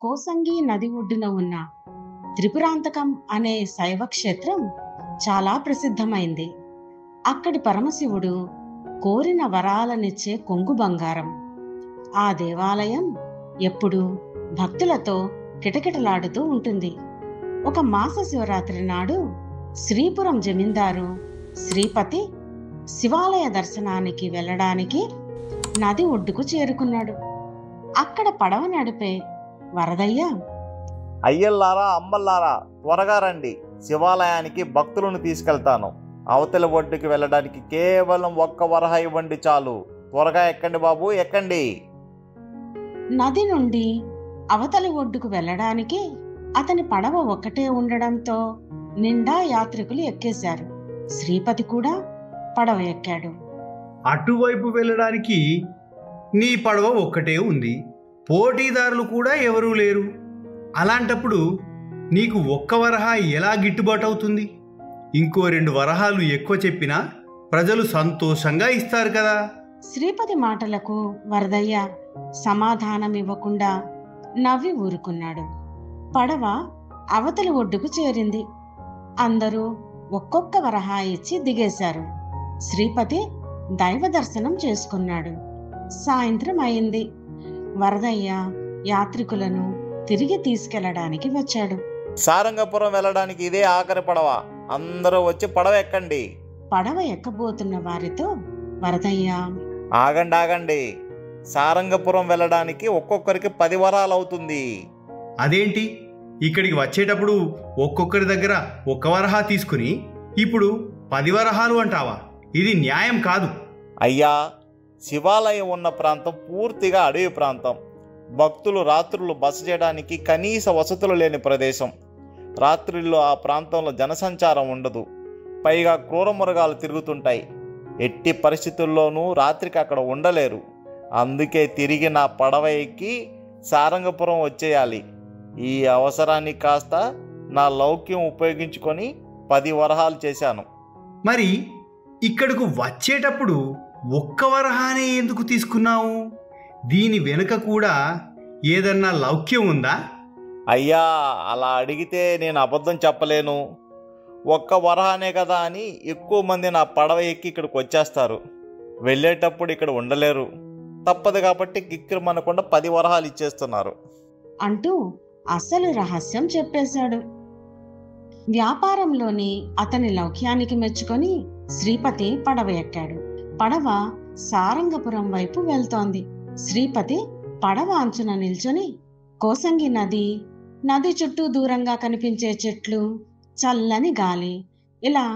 కోసంగి నది ఒడ్డున ఉన్న త్రిపురాంతకం అనే శైవ క్షేత్రం చాలా ప్రసిద్ధమైంది. అక్కడి పరమశివుడు కోరిన వరాలనిచ్చే కొంగు బంగారం. ఆ దేవాలయం ఎప్పుడూ భక్తులతో కిటకిటలాడుతూ ఉంటుంది. ఒక మాస శివరాత్రి నాడు శ్రీపురం జమీందారు శ్రీపతి శివాలయ దర్శనానికి వెళ్ళడానికి నది ఒడ్డుకు చేరుకున్నాడు. అక్కడ పడవ నడిపే వరదయ్య, అయ్యల్లారా అమ్మల్లారా త్వరగా రండి, శివాలయానికి భక్తులను తీసుకెళ్తాను. అవతల ఒడ్డుకి వెళ్ళడానికి కేవలం 1 వరహ ఇవ్వండి చాలు. త్వరగా ఎక్కండి బాబు, ఎక్కండి. నది నుండి అవతలి ఒడ్డుకు వెళ్ళడానికి అతని పడవ ఒక్కటే ఉండడంతో నిండా యాత్రికులు ఎక్కేశారు. శ్రీపతి కూడా పడవ ఎక్కాడు. అటువైపు వెళ్ళడానికి నీ పడవ ఒక్కటే ఉంది, పోటీదారులు కూడా ఎవరూ లేరు. అలాంటప్పుడు నీకు 1 వరహ ఎలా గిట్టుబాటు అవుతుంది? ఇంకో 2 వరహాలు ఎక్కువ చెప్పినా ప్రజలు సంతోషంగా ఇస్తారు కదా. శ్రీపతి మాటలకు వరదయ్య సమాధానం ఇవ్వకుండా నవ్వి ఊరుకున్నాడు. పడవ అవతలి ఒడ్డుకు చేరింది. అందరూ ఒక్కొక్క వరహా ఇచ్చి దిగేశారు. శ్రీపతి దైవ దర్శనం చేసుకున్నాడు. సాయంత్రం అయింది. వరదయ్య యాత్రికులను తిరిగి తీసుకెళ్లడానికి వచ్చాడు. సారంగపురం వెళ్ళడానికి ఇదే ఆఖరి పడవ, అందరూ వచ్చి పడవ ఎక్కండి. పడవ ఎక్కబోతున్న వారితో వరదయ్య, ఆగండి ఆగండి, సారంగపురం వెళ్ళడానికి ఒక్కొక్కరికి 10 వరాలు అవుతుంది. అదేంటి, ఇక్కడికి వచ్చేటప్పుడు ఒక్కొక్కరి దగ్గర 1 వరహా తీసుకుని ఇప్పుడు 10 వరహాలు అంటావా? ఇది న్యాయం కాదు. అయ్యా, శివాలయం ఉన్న ప్రాంతం పూర్తిగా అడవి ప్రాంతం. భక్తులు రాత్రులు బస చేయడానికి కనీస వసతులు లేని ప్రదేశం. రాత్రిల్లో ఆ ప్రాంతంలో జనసంచారం ఉండదు. పైగా క్రూర మృగాలు తిరుగుతుంటాయి. ఎట్టి పరిస్థితుల్లోనూ రాత్రికి అక్కడ ఉండలేరు. అందుకే తిరిగి నా పడవ ఎక్కి సారంగపురం వచ్చేయాలి. ఈ అవసరాన్ని కాస్త నా లౌక్యం ఉపయోగించుకొని 10 వరహాలు చేశాను. మరి ఇక్కడకు వచ్చేటప్పుడు 1 వరహానే ఎందుకు తీసుకున్నావు? దీని వెనుక కూడా ఏదన్నా లౌక్యం ఉందా? అయ్యా, అలా అడిగితే నేను అబద్ధం చెప్పలేను. 1 వరహానే కదా అని ఎక్కువ మంది నా పడవ ఎక్కి ఇక్కడికి వచ్చేస్తారు. వెళ్ళేటప్పుడు ఇక్కడ ఉండలేరు. తప్పదు కాబట్టి కిక్కిరమనకుండా 10 వరహాలు ఇచ్చేస్తున్నారు అంటూ అసలు రహస్యం చెప్పేశాడు. వ్యాపారంలోని అతని లౌక్యానికి మెచ్చుకొని శ్రీపతి పడవ ఎక్కాడు. పడవ సారంగపురం వైపు వెళ్తోంది. శ్రీపతి పడవ అంచున నిల్చొని కోసంగి నది చుట్టూ దూరంగా కనిపించే చెట్లు, చల్లని గాలి, ఇలా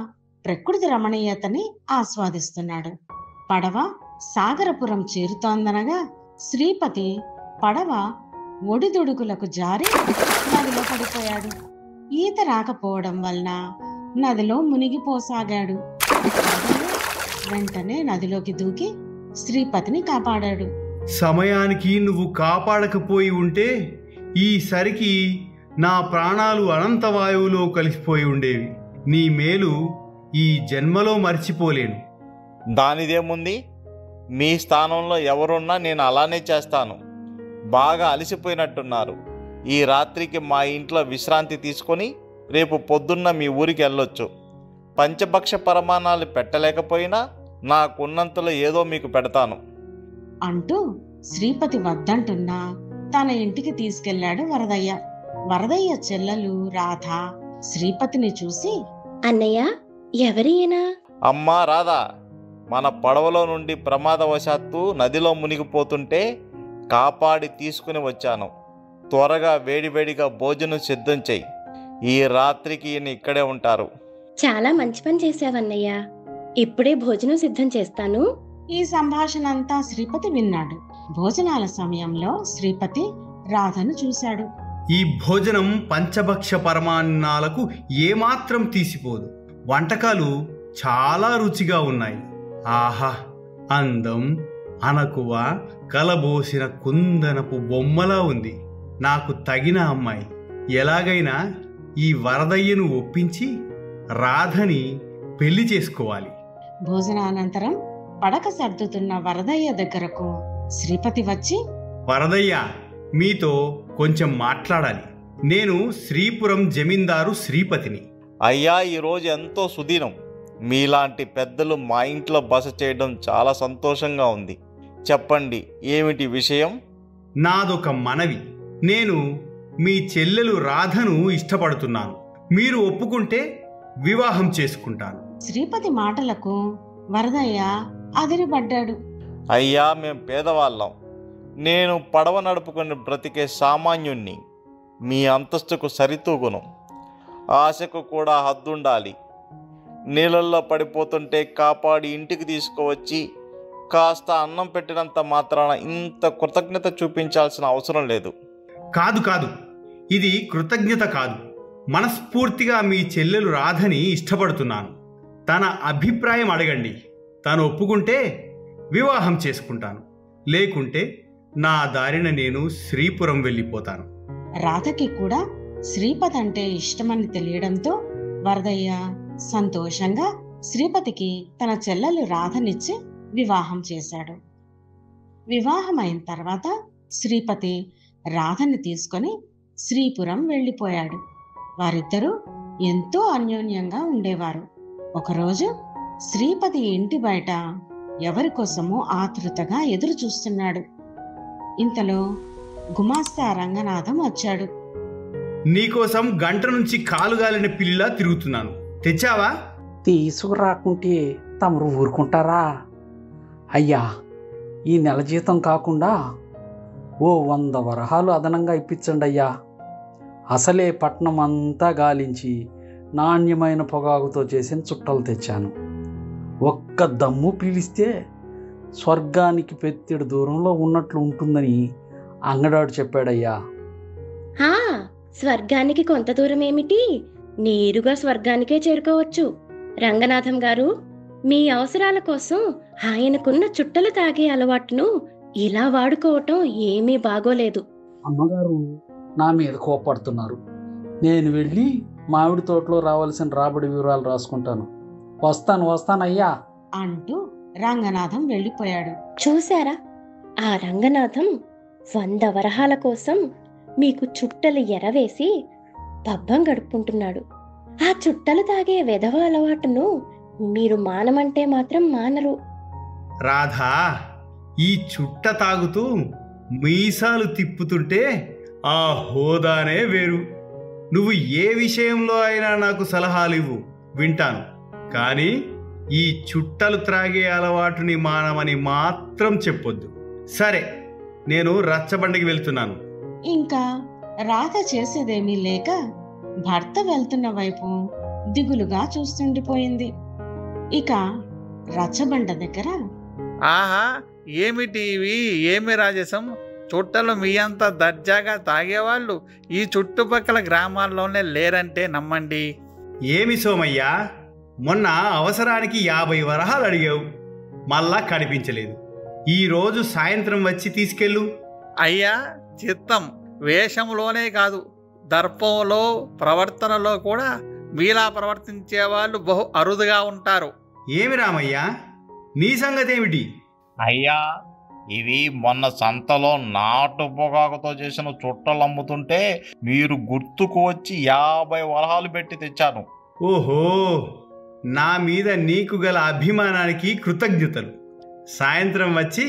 ప్రకృతి రమణీయతని ఆస్వాదిస్తున్నాడు. పడవ సాగరపురం చేరుతోందనగా శ్రీపతి పడవ ఒడిదుడుకులకు జారి నదిలో పడిపోయాడు. ఈత రాకపోవడం వలన నదిలో మునిగిపోసాగాడు. వెంటనే నదిలోకి దూకి శ్రీపతిని కాపాడాడు. సమయానికి నువ్వు కాపాడకపోయి ఉంటే ఈసరికి నా ప్రాణాలు అనంతవాయువులో కలిసిపోయి ఉండేవి. నీ మేలు ఈ జన్మలో మర్చిపోలేను. దానిదేముంది, మీ స్థానంలో ఎవరున్నా నేను అలానే చేస్తాను. బాగా అలసిపోయినట్టున్నారు. ఈ రాత్రికి మా ఇంట్లో విశ్రాంతి తీసుకొని రేపు పొద్దున్న మీ ఊరికి వెళ్ళొచ్చు. పంచభక్ష పరమాణాలు పెట్టలేకపోయినా నాకున్నంతలో ఏదో మీకు పెడతాను అంటూ శ్రీపతి వద్దంటున్నా తన ఇంటికి తీసుకెళ్లాడు వరదయ్య. వరదయ్య చెల్లెలు రాధ శ్రీపతిని చూసి, అన్నయ్య, ఎవరియనా? అమ్మా రాధా, మన పడవలో నుండి ప్రమాదవశాత్తు నదిలో మునిగిపోతుంటే కాపాడి తీసుకుని వచ్చాను. త్వరగా వేడివేడిగా భోజనం సిద్ధం చెయ్యి. ఈ రాత్రికి ఈయన ఇక్కడే ఉంటారు. చాలా మంచి పని చేశావన్నయ్య. ఇప్పుడే భోజనం సిద్ధం చేస్తాను. ఈ సంభాషణ అంతా శ్రీపతి విన్నాడు. భోజనాల సమయంలో శ్రీపతి రాధను చూశాడు. ఈ భోజనం పంచభక్ష పరమాన్నాలకు ఏమాత్రం తీసిపోదు. వంటకాలు చాలా రుచిగా ఉన్నాయి. ఆహా, అందం, అనకువ కలబోసిన కుందనపు బొమ్మలా ఉంది. నాకు తగిన అమ్మాయి. ఎలాగైనా ఈ వరదయ్యను ఒప్పించి రాధని పెళ్లి చేసుకోవాలి. భోజనానంతరం పడక సర్దుతున్న వరదయ్య దగ్గరకు శ్రీపతి వచ్చి, వరదయ్య, మీతో కొంచెం మాట్లాడాలి. నేను శ్రీపురం జమీందారు శ్రీపతిని. అయ్యా, ఈరోజు ఎంతో సుదినం. మీలాంటి పెద్దలు మా ఇంట్లో బస చేయడం చాలా సంతోషంగా ఉంది. చెప్పండి, ఏమిటి విషయం? నాదొక మనవి. నేను మీ చెల్లెలు రాధను ఇష్టపడుతున్నాను. మీరు ఒప్పుకుంటే వివాహం చేసుకుంటాను. శ్రీపతి మాటలకు వరదయ్య అదిరిపడ్డాడు. అయ్యా, మేం పేదవాళ్ళం. నేను పడవ నడుపుకొని బ్రతికే సామాన్యుణ్ణి. మీ అంతస్తుకు సరితూగును. ఆశకు కూడా హద్దుండాలి. నీళ్ళల్లో పడిపోతుంటే కాపాడి ఇంటికి తీసుకువచ్చి కాస్త అన్నం పెట్టినంత మాత్రాన ఇంత కృతజ్ఞత చూపించాల్సిన అవసరం లేదు. కాదు కాదు, ఇది కృతజ్ఞత కాదు. మనస్ఫూర్తిగా మీ చెల్లెలు రాధని ఇష్టపడుతున్నాను. తన అభిప్రాయం అడగండి. తను ఒప్పుకుంటే వివాహం చేసుకుంటాను. లేకుంటే నా దారిన నేను శ్రీపురం వెళ్ళిపోతాను. రాధకి కూడా శ్రీపతి అంటే ఇష్టమని తెలియడంతో వరదయ్య సంతోషంగా శ్రీపతికి తన చెల్లెలు రాధనిచ్చి వివాహం చేశాడు. వివాహం అయిన తర్వాత శ్రీపతి రాధని తీసుకొని శ్రీపురం వెళ్ళిపోయాడు. వారిద్దరూ ఎంతో అన్యోన్యంగా ఉండేవారు. ఒకరోజు శ్రీపతి ఇంటి బయట ఎవరి కోసమో ఆతృతగా ఎదురు చూస్తున్నాడు. ఇంతలో గుమాస్తా రంగనాథం వచ్చాడు. నీకోసం గంట నుంచి కాలుగాలిన పిల్లిలా తిరుగుతున్నాను. తెచ్చావా? తీసుకురాకుంటే తమరు ఊరుకుంటారా? అయ్యా, ఈ నెల జీతం కాకుండా ఓ 100 వరహాలు అదనంగా ఇప్పించండి అయ్యా. అసలే పట్నం అంతా గాలించి నాణ్యమైన పొగాకుతో చేసిన చుట్టలు తెచ్చాను. ఒక్క దమ్ము పీలిస్తే స్వర్గానికి పెత్తెడు దూరంలో ఉన్నట్లు ఉంటుందని అంగడాడు చెప్పాడయ్యా. స్వర్గానికి కొంత దూరం ఏమిటి? నేరుగా స్వర్గానికే చేరుకోవచ్చు. రంగనాథం గారు, మీ అవసరాల కోసం ఆయనకున్న చుట్టలు తాగే అలవాటును ఇలా వాడుకోవటం ఏమీ బాగోలేదు. అమ్మగారు నా మీద కోపడుతున్నారు. నేను వెళ్ళి మామిడి తోటలో రావాల్సిన రాబడి వివరాలు రాసుకుంటాను. వస్తానయ్యా అంటూ రంగనాథం వెళ్ళిపోయాడు. చూశారా, ఆ రంగనాథం 100 వరహాల కోసం మీకు చుట్టలు ఎరవేసి పబ్బం గడుపుకుంటున్నాడు. ఆ చుట్టలు తాగే వెధవ అలవాటును మీరు మానమంటే మాత్రం మానరు. రాధా, ఈ చుట్ట తాగుతూ మీసాలు తిప్పుతుంటే ఆ హోదానే వేరు. నువ్వు ఏ విషయంలో అయినా నాకు సలహాలివ్వు, వింటాను. కానీ ఈ చుట్టలు త్రాగే అలవాటుని మానమని మాత్రం చెప్పొద్దు. సరే, నేను రచ్చబండకి వెళ్తున్నాను. ఇంకా రాధ చేసేదేమీ లేక భర్త వెళ్తున్న వైపు దిగులుగా చూస్తుండిపోయింది. ఇక రచ్చబండ దగ్గర, ఆహా, ఏమిటి ఇవి? ఏమి రాజసం? చుట్టలు మీ అంత దర్జాగా తాగేవాళ్ళు ఈ చుట్టుపక్కల గ్రామాల్లోనే లేరంటే నమ్మండి. ఏమి సోమయ్యా, మొన్న అవసరానికి 50 వరహాలు అడిగావు, మళ్ళా కనిపించలేదు. ఈరోజు సాయంత్రం వచ్చి తీసుకెళ్ళు. అయ్యా, చిత్తం వేషంలోనే కాదు, దర్పంలో ప్రవర్తనలో కూడా మీలా ప్రవర్తించే వాళ్ళు బహు అరుదుగా ఉంటారు. ఏమి రామయ్యా, నీ సంగతేమిటి? అయ్యా, ఇవి మొన్న సంతలో నాటు పొగాకుతో చేసిన చుట్టలు అమ్ముతుంటే మీరు గుర్తుకు వచ్చి 50 వరహాలు పెట్టి తెచ్చాను. ఓహో, నా మీద నీకు గల అభిమానానికి కృతజ్ఞతలు. సాయంత్రం వచ్చి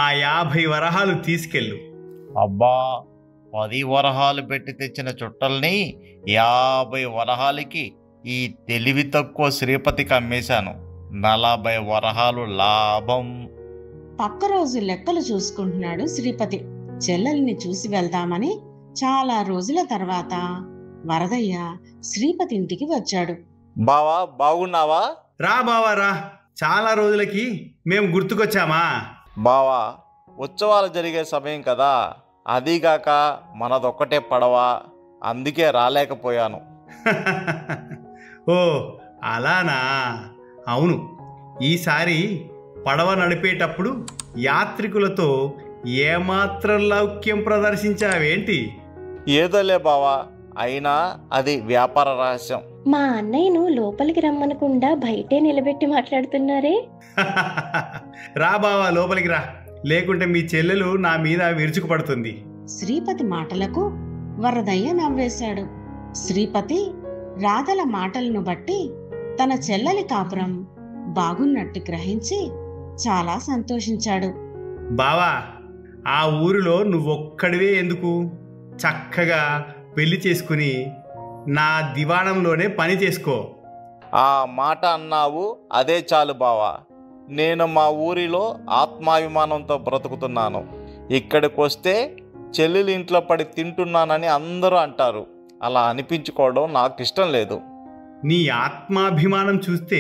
ఆ 50 వరహాలు తీసుకెళ్ళు. అబ్బా, 10 వరహాలు పెట్టి తెచ్చిన చుట్టల్ని 50 వరహాలకి ఈ తెలివి తక్కువ శ్రీపతికి అమ్మేశాను. 40 వరహాలు లాభం. పక్క రోజు లెక్కలు చూసుకుంటున్నాడు శ్రీపతి. చెల్లెల్ని చూసి వెళ్దామని చాలా రోజుల తర్వాత వరదయ్య శ్రీపతి ఇంటికి వచ్చాడు. బావా, బాగున్నావా? రా బావా రా, చాలా రోజులకి మేము గుర్తుకొచ్చామా? బావా, ఉత్సవాలు జరిగే సమయం కదా, అదీగాక మనదొక్కటే పడవ, అందుకే రాలేకపోయాను. ఓ అలానా? అవును, ఈసారి పడవ నడిపేటప్పుడు యాత్రికులతో ఏమాత్రం లౌక్యం ప్రదర్శించావేంటి? ఏదోలే బావా, అయినా అది వ్యాపార రహస్యం. మా అన్నయ్యను లోపలికి రమ్మనకుండా బయటే నిలబెట్టి మాట్లాడుతున్నారే. రా బావా, లోపలికి రా, లేకుంటే మీ చెల్లెలు నా మీద విరుచుకుపడుతుంది. శ్రీపతి మాటలకు వరదయ్య నవ్వేశాడు. శ్రీపతి రాధల మాటలను బట్టి తన చెల్లెలి కాపురం బాగున్నట్టు గ్రహించి చాలా సంతోషించాడు. బావా, ఆ ఊరిలో నువ్వొక్కడివే ఎందుకు? చక్కగా పెళ్లి చేసుకుని నా దివాణంలోనే పని చేసుకో. ఆ మాట అన్నావు, అదే చాలు బావా. నేను మా ఊరిలో ఆత్మాభిమానంతో బ్రతుకుతున్నాను. ఇక్కడికి వస్తే చెల్లెలి ఇంట్లో పడి తింటున్నానని అందరూ అంటారు. అలా అనిపించుకోవడం నాకు ఇష్టం లేదు. నీ ఆత్మాభిమానం చూస్తే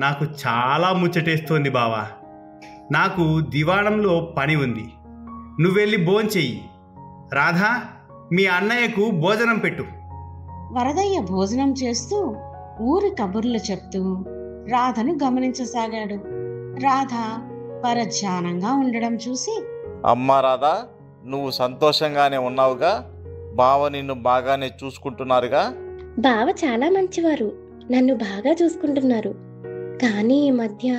నాకు చాలా ముచ్చటేస్తోంది బావా. నాకు దివాణంలో పని ఉంది, నువ్వెళ్ళి భోంచెయ్యి. రాధా, మీ అన్నయ్యకు భోజనం పెట్టు. వరదయ్య భోజనం చేస్తూ ఊరి కబుర్లు చెప్తూ రాధను గమనించసాగాడు. రాధ పరధ్యానంగా ఉండడం చూసి, అమ్మా రాధా, నువ్వు సంతోషంగానే ఉన్నావుగా? బావ నిన్ను బాగానే చూసుకుంటున్నారుగా? బావ చాలా మంచివారు, నన్ను బాగా చూసుకుంటున్నారు. కానీ ఈ మధ్య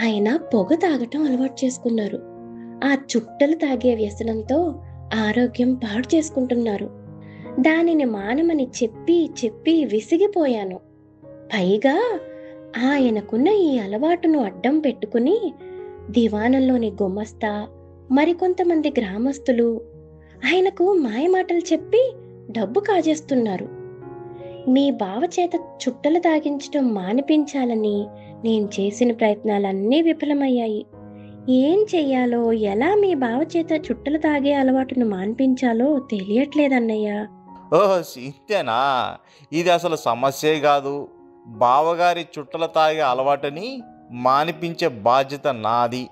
ఆయన పొగ తాగటం అలవాటు చేసుకున్నారు. ఆ చుట్టలు తాగే వ్యసనంతో ఆరోగ్యం పాడు చేసుకుంటున్నారు. దానిని మానమని చెప్పి చెప్పి విసిగిపోయాను. పైగా ఆయనకున్న ఈ అలవాటును అడ్డం పెట్టుకుని దివాణంలోని గుమస్తా మరికొంతమంది గ్రామస్తులు ఆయనకు మాయమాటలు చెప్పి డబ్బు కాజేస్తున్నారు. మీ బావ చేత చుట్టలు తాగించడం మానిపించాలని నేను చేసిన ప్రయత్నాలన్నీ విఫలమయ్యాయి. ఏం చెయ్యాలో, ఎలా మీ బావ చేత చుట్టలు తాగే అలవాటును మాన్పించాలో తెలియట్లేదన్నయ్య. ఓహో, ఇంతేనా? ఇది అసలు సమస్యే కాదు. బావగారి చుట్టలు తాగే అలవాటుని మానిపించే బాధ్యత నాది.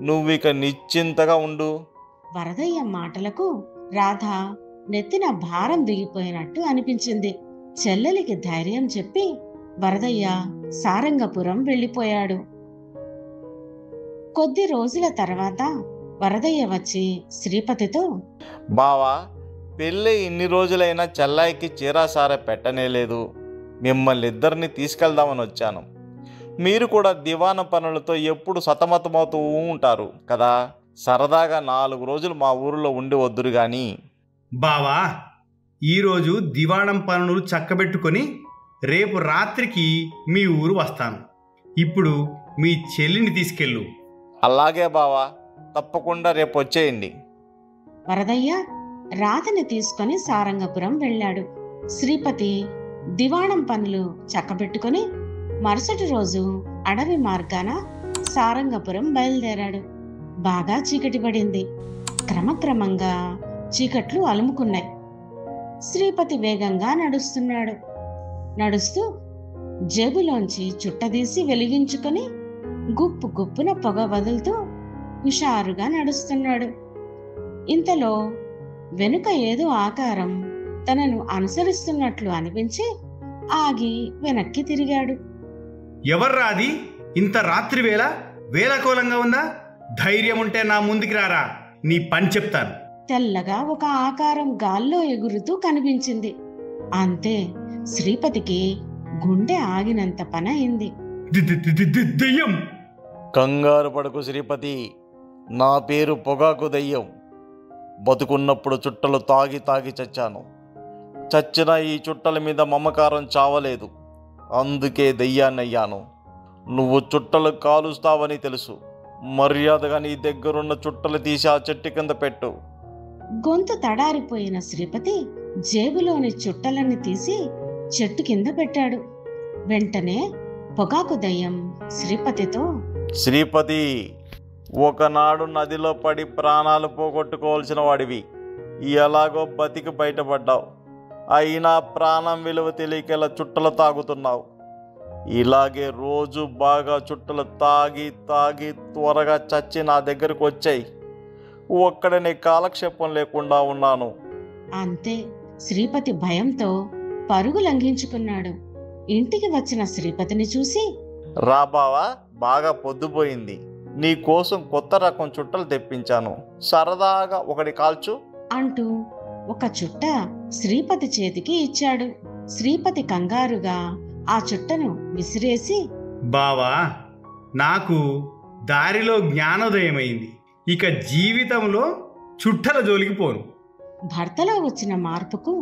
నువ్విక నిశ్చింతగా ఉండు. వరదయ్య మాటలకు రాధ నెత్తిన భారం దిగిపోయినట్టు అనిపించింది. చెల్లెలికి ధైర్యం చెప్పి వరదయ్య సారంగపురం వెళ్ళిపోయాడు. కొద్ది రోజుల తర్వాత వరదయ్య వచ్చి శ్రీపతితో, బావా, పెళ్ళి ఇన్ని రోజులైనా చెల్లాయికి చీరాసార పెట్టనేలేదు. మిమ్మల్ని ఇద్దరిని తీసుకెళ్దామని వచ్చాను. మీరు కూడా దివాణ పనులతో ఎప్పుడు సతమతమవుతూ ఉంటారు కదా. సరదాగా 4 రోజులు మా ఊరిలో ఉండి వద్దురు గాని. బావా, ఈరోజు దివాణం పనులు చక్కబెట్టుకొని రేపు రాత్రికి మీ ఊరు వస్తాను. ఇప్పుడు మీ చెల్లిని తీసుకెళ్ళు. అలాగే బావా, తప్పకుండా రేపు వచ్చేయండి. వరదయ్య రాధని తీసుకొని సారంగపురం వెళ్ళాడు. శ్రీపతి దివాణం పనులు చక్కబెట్టుకొని మరుసటి రోజు అడవి మార్గాన సారంగపురం బయలుదేరాడు. బాగా చీకటి పడింది. క్రమక్రమంగా చీకట్లు అలుముకున్నాయి. శ్రీపతి వేగంగా నడుస్తున్నాడు. నడుస్తూ జేబులోంచి చుట్టదీసి వెలిగించుకొని గుప్పు గుప్పున పొగ వదులుతూ హుషారుగా నడుస్తున్నాడు. ఇంతలో వెనుక ఏదో ఆకారం తనను అనుసరిస్తున్నట్లు అనిపించి ఆగి వెనక్కి తిరిగాడు. ఎవర్రాది? ఇంత రాత్రి వేళ వేళకోలంగా ఉందా? ధైర్యం ఉంటే నా ముందుకి రారా, నీ పని చెప్తాను. తెల్లగా ఒక ఆకారం గాల్లో ఎగురుతూ కనిపించింది. అంతే, శ్రీపతికి గుండె ఆగినంత పని అయింది. దెయ్యం! కంగారు పడకు శ్రీపతి, నా పేరు పొగాకు దెయ్యం. బతుకున్నప్పుడు చుట్టలు తాగి తాగి చచ్చాను. చచ్చిన ఈ చుట్టల మీద మమకారం చావలేదు. అందుకే దెయ్యాన్నయ్యాను. నువ్వు చుట్టలు కాలుస్తావని తెలుసు. మర్యాదగా నీ దగ్గరున్న చుట్టలు తీసి ఆ చెట్టు కింద పెట్టు. గొంతు తడారిపోయిన శ్రీపతి జేబులోని చుట్టలని తీసి చెట్టు కింద పెట్టాడు. వెంటనే పొగాకు దయ్యం శ్రీపతితో, శ్రీపతి, ఒకనాడు నదిలో పడి ప్రాణాలు పోగొట్టుకోవాల్సిన వాడివి. ఎలాగో బతికి బయటపడ్డావు. అయినా ప్రాణం విలువ తెలియకేలా చుట్టలు తాగుతున్నావు. ఇలాగే రోజు బాగా చుట్టలు తాగి తాగి త్వరగా చచ్చి నా దగ్గరకు వచ్చాయి. ఒక్కడనే కాలక్షేపం లేకుండా ఉన్నాను. అంతే, శ్రీపతి భయంతో పరుగు లంఘించుకున్నాడు. ఇంటికి వచ్చిన శ్రీపతిని చూసి, రా బావా, బాగా పొద్దుపోయింది. నీ కోసం కొత్త రకం చుట్టలు తెప్పించాను. సరదాగా ఒకటి కాల్చు అంటూ ఒక చుట్ట శ్రీపతి చేతికి ఇచ్చాడు. శ్రీపతి కంగారుగా ఆ చుట్టను విసిరేసి, బావా, నాకు దారిలో జ్ఞానోదయమైంది. ఇక జీవితంలో చుట్టల జోలికి పోను. భర్తలో వచ్చిన మార్పుకు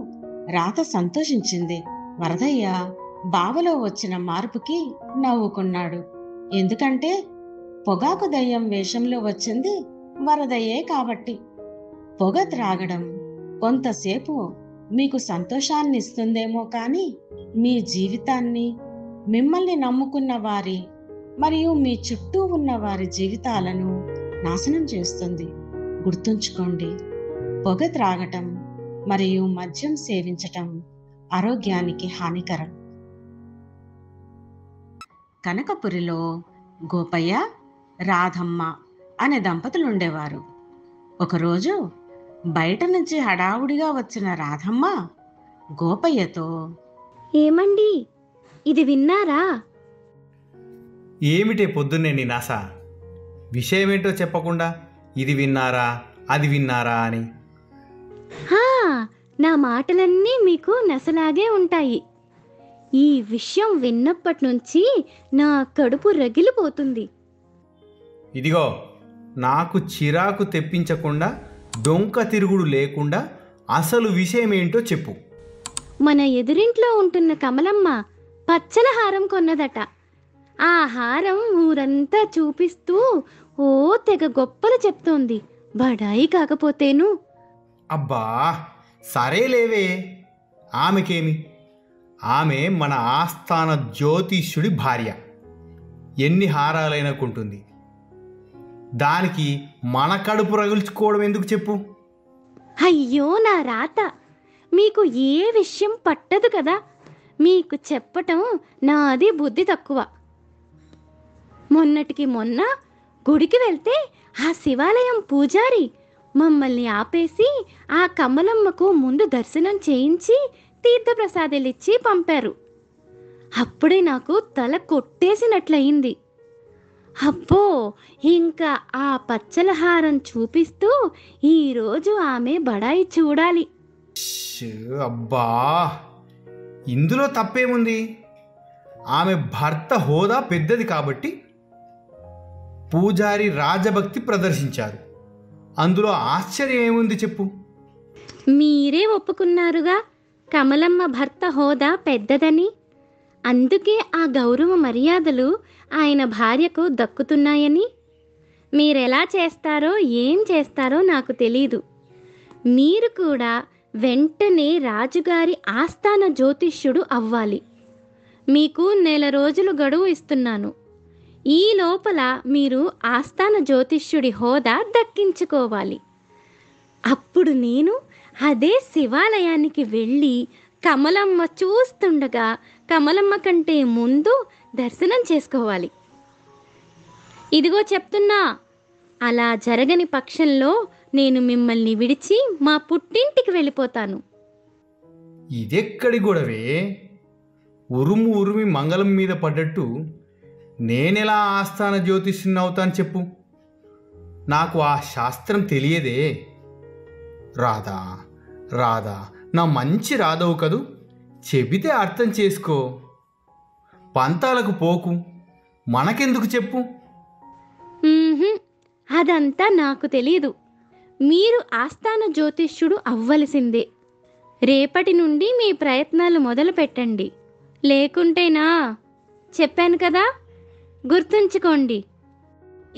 రాధ సంతోషించింది. వరదయ్య బావలో వచ్చిన మార్పుకి నవ్వుకున్నాడు. ఎందుకంటే పొగాకు దయ్యం వేషంలో వచ్చింది వరదయ్యే కాబట్టి. పొగ త్రాగడం కొంతసేపు మీకు సంతోషాన్ని ఇస్తుందేమో కానీ మీ జీవితాన్ని, మిమ్మల్ని నమ్ముకున్న వారి మరియు మీ చుట్టూ ఉన్న వారి జీవితాలను నాశనం చేస్తుంది. గుర్తుంచుకోండి, పొగ త్రాగటం మరియు మద్యం సేవించటం ఆరోగ్యానికి హానికరం. కనకపురిలో గోపయ్య, రాధమ్మ అనే దంపతులు ఉండేవారు. ఒకరోజు బయట నుంచి హడావుడిగా వచ్చిన రాధమ్మ గోపయ్యతో, ఏమండి, ఇది విన్నారా? ఏమిటే పొద్దున్నే నీ నాస? విషయమేంటో చెప్పకుండా ఇది విన్నారా అది విన్నారా అని. హా, నా మాటలన్నీ మీకు నసలాగే ఉంటాయి. ఈ విషయం విన్నప్పటి నుంచి నా కడుపు రగిలిపోతుంది. ఇదిగో, నాకు చిరాకు తెప్పించకుండా, డొంక తిరుగుడు లేకుండా అసలు విషయమేంటో చెప్పు. మన ఎదురింట్లో ఉంటున్న కమలమ్మ పచ్చల హారం కొన్నదట. ఆ హారం ఊరంతా చూపిస్తూ ఓ తెగ గొప్పలు చెప్తోంది. బడాయి కాకపోతేను. అబ్బా, సరేలేవే, ఆమెకేమి? ఆమె మన ఆస్థాన జ్యోతిష్యుడి భార్య. ఎన్ని హారాలైనా కొంటుంది. దానికి మన కడుపు రగుల్చుకోవడం ఎందుకు చెప్పు? అయ్యో నా రాత, మీకు ఏ విషయం పట్టదు కదా. మీకు చెప్పటం నాది బుద్ధి తక్కువ. మొన్నటికి మొన్న గుడికి వెళ్తే ఆ శివాలయం పూజారి మమ్మల్ని ఆపేసి ఆ కమలమ్మకు ముందు దర్శనం చేయించి తీర్థప్రసాదాలిచ్చి పంపారు. అప్పుడే నాకు తల కొట్టేసినట్లయింది. అబ్బో, ఇంకా ఆ పచ్చల హారం చూపిస్తూ ఈరోజు ఆమె బడాయి చూడాలి. అబ్బా, ఇందులో తప్పేముంది? ఆమె భర్త హోదా పెద్దది కాబట్టి పూజారి రాజభక్తి ప్రదర్శించారు. అందులో ఆశ్చర్యం ఏముంది చెప్పు? మీరే ఒప్పుకున్నారుగా కమలమ్మ భర్త హోదా పెద్దదని. అందుకే ఆ గౌరవ మర్యాదలు ఆయన భార్యకు దక్కుతున్నాయని. మీరెలా చేస్తారో ఏం చేస్తారో నాకు తెలీదు. మీరు కూడా వెంటనే రాజుగారి ఆస్థాన జ్యోతిష్యుడు అవ్వాలి. మీకు 1 నెల రోజులు గడువు ఇస్తున్నాను. ఈ లోపల మీరు ఆస్థాన జ్యోతిష్యుడి హోదా దక్కించుకోవాలి. అప్పుడు నేను అదే శివాలయానికి వెళ్ళి కమలమ్మ చూస్తుండగా కమలమ్మ కంటే ముందు దర్శనం చేసుకోవాలి. ఇదిగో చెప్తున్నా, అలా జరగని పక్షంలో నేను మిమ్మల్ని విడిచి మా పుట్టింటికి వెళ్ళిపోతాను. ఇదెక్కడి గొడవే? ఉరుము ఉరిమి మంగళం మీద పడ్డట్టు నేనెలా ఆస్థాన జ్యోతిష్యుని అవుతాను చెప్పు? నాకు ఆ శాస్త్రం తెలియదే. రాధా, రాధా, నా మంచి రాధవు కదూ, చెబితే అర్థం చేసుకో. పంతాలకు పోకు, మనకెందుకు చెప్పు? అదంతా నాకు తెలీదు. మీరు ఆస్థాన జ్యోతిష్యుడు అవ్వలసిందే. రేపటి నుండి మీ ప్రయత్నాలు మొదలు పెట్టండి. లేకుంటేనా, చెప్పాను కదా, గుర్తుంచుకోండి.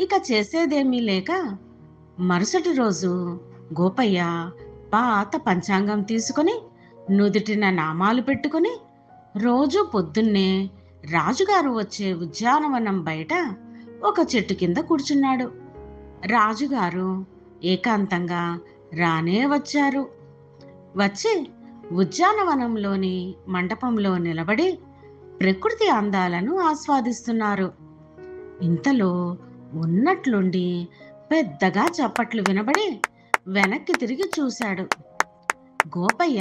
ఇక చేసేదేమీ లేక మరుసటి రోజు గోపయ్య పాత పంచాంగం తీసుకుని నుదుటిన నామాలు పెట్టుకుని రోజు పొద్దున్నే రాజుగారు వచ్చే ఉద్యానవనం బయట ఒక చెట్టు కింద కూర్చున్నాడు. రాజుగారు ఏకాంతంగా రానే వచ్చారు. వచ్చి ఉద్యానవనంలోని మండపంలో నిలబడి ప్రకృతి అందాలను ఆస్వాదిస్తున్నారు. ఇంతలో ఉన్నట్లుండి పెద్దగా చప్పట్లు వినబడి వెనక్కి తిరిగి చూశాడు. గోపయ్య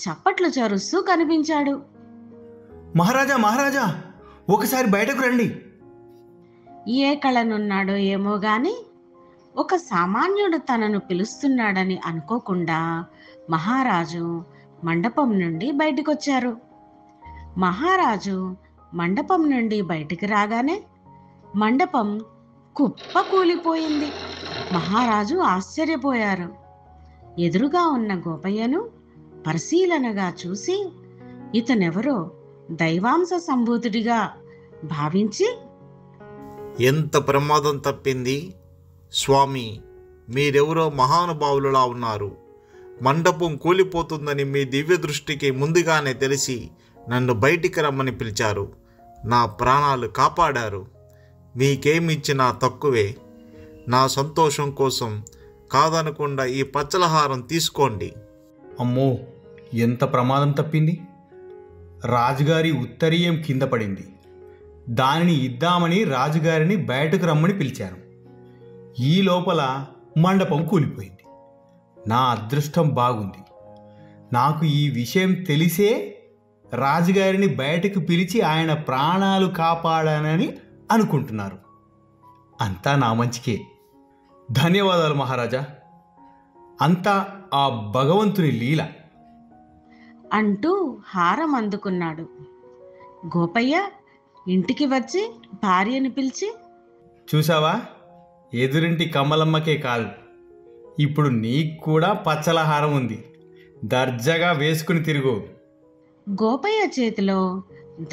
చప్పట్లు చరుస్తూ కనిపించాడు. మహారాజా, మహారాజా, ఒకసారి బయటకు రండి. ఏ కళనున్నాడో ఏమో గాని ఒక సామాన్యుడు తనను పిలుస్తున్నాడని అనుకోకుండా మహారాజు మండపం నుండి బయటికొచ్చారు. మహారాజు మండపం నుండి బయటికి రాగానే మండపం కుప్ప కూలిపోయింది. మహారాజు ఆశ్చర్యపోయారు. ఎదురుగా ఉన్న గోపయ్యను పరిశీలనగా చూసి ఇతనెవరో దైవాంశ సంభూతుడిగా భావించి, ఎంత ప్రమాదం తప్పింది స్వామి, మీరెవరో మహానుభావులులా ఉన్నారు. మండపం కూలిపోతుందని మీ దివ్య దృష్టికి ముందుగానే తెలిసి నన్ను బయటికి రమ్మని పిలిచారు. నా ప్రాణాలు కాపాడారు. మీకేమిచ్చినా తక్కువే. నా సంతోషం కోసం కాదనకుండా ఈ పచ్చలహారం తీసుకోండి. అమ్మో, ఎంత ప్రమాదం తప్పింది! రాజుగారి ఉత్తరీయం కింద పడింది. దానిని ఇద్దామని రాజుగారిని బయటకు రమ్మని పిలిచాను. ఈ లోపల మండపం కూలిపోయింది. నా అదృష్టం బాగుంది. నాకు ఈ విషయం తెలిసే రాజుగారిని బయటకు పిలిచి ఆయన ప్రాణాలు కాపాడానని అనుకుంటున్నారు. అంతా నా మంచికే. ధన్యవాదాలు మహారాజా. అంతా ఆ భగవంతుని లీల అంటూ హారం అందుకున్నాడు. గోపయ్య ఇంటికి వచ్చి భార్యని పిలిచి, చూసావా, ఎదురింటి కమలమ్మకే కాదు, ఇప్పుడు నీకు కూడా పచ్చల హారం ఉంది. దర్జాగా వేసుకుని తిరుగు. గోపయ్య చేతిలో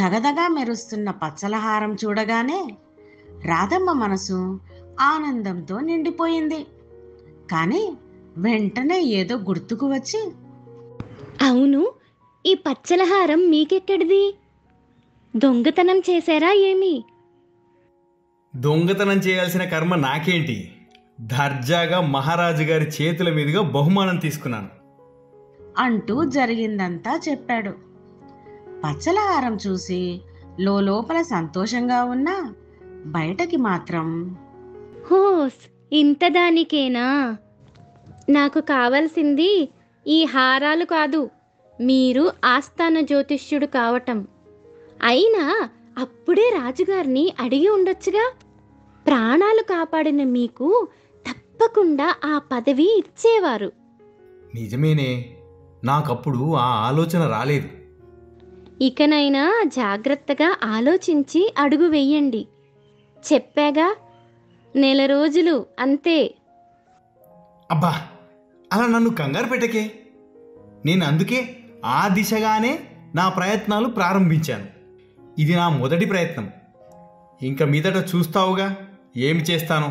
దగదగా మెరుస్తున్న పచ్చలహారం చూడగానే రాధమ్మ మనసు ఆనందంతో నిండిపోయింది. కానీ వెంటనే ఏదో గుర్తుకు వచ్చి, అవును, ఈ పచ్చలహారం మీకెక్కడిది? దొంగతనం చేశారా ఏమి? దొంగతనం చేయాల్సిన కర్మ నాకేంటి? దర్జాగా మహారాజు గారి చేతుల మీదుగా బహుమానం తీసుకున్నాను అంటూ జరిగిందంతా చెప్పాడు. పచ్చలహారం చూసి లోపల సంతోషంగా ఉన్నా బయటకి మాత్రం, హోస్, ఇంతదానికేనా? నాకు కావాల్సింది ఈ హారాలు కాదు, మీరు ఆస్థాన జ్యోతిష్యుడు కావటం. అయినా అప్పుడే రాజుగారిని అడిగి ఉండొచ్చుగా. ప్రాణాలు కాపాడిన మీకు తప్పకుండా ఆ పదవి ఇచ్చేవారు. నిజమేనే, నాకప్పుడు ఆ ఆలోచన రాలేదు. ఇకనైనా జాగ్రత్తగా ఆలోచించి అడుగు వెయ్యండి. చెప్పాగా, నెల రోజులు అంతే. అబ్బా, అలా నన్ను కంగారు పెట్టకే. నేను అందుకే ఆ దిశగానే నా ప్రయత్నాలు ప్రారంభించాను. ఇది నా మొదటి ప్రయత్నం. ఇంక మీదట చూస్తావుగా ఏమి చేస్తానో.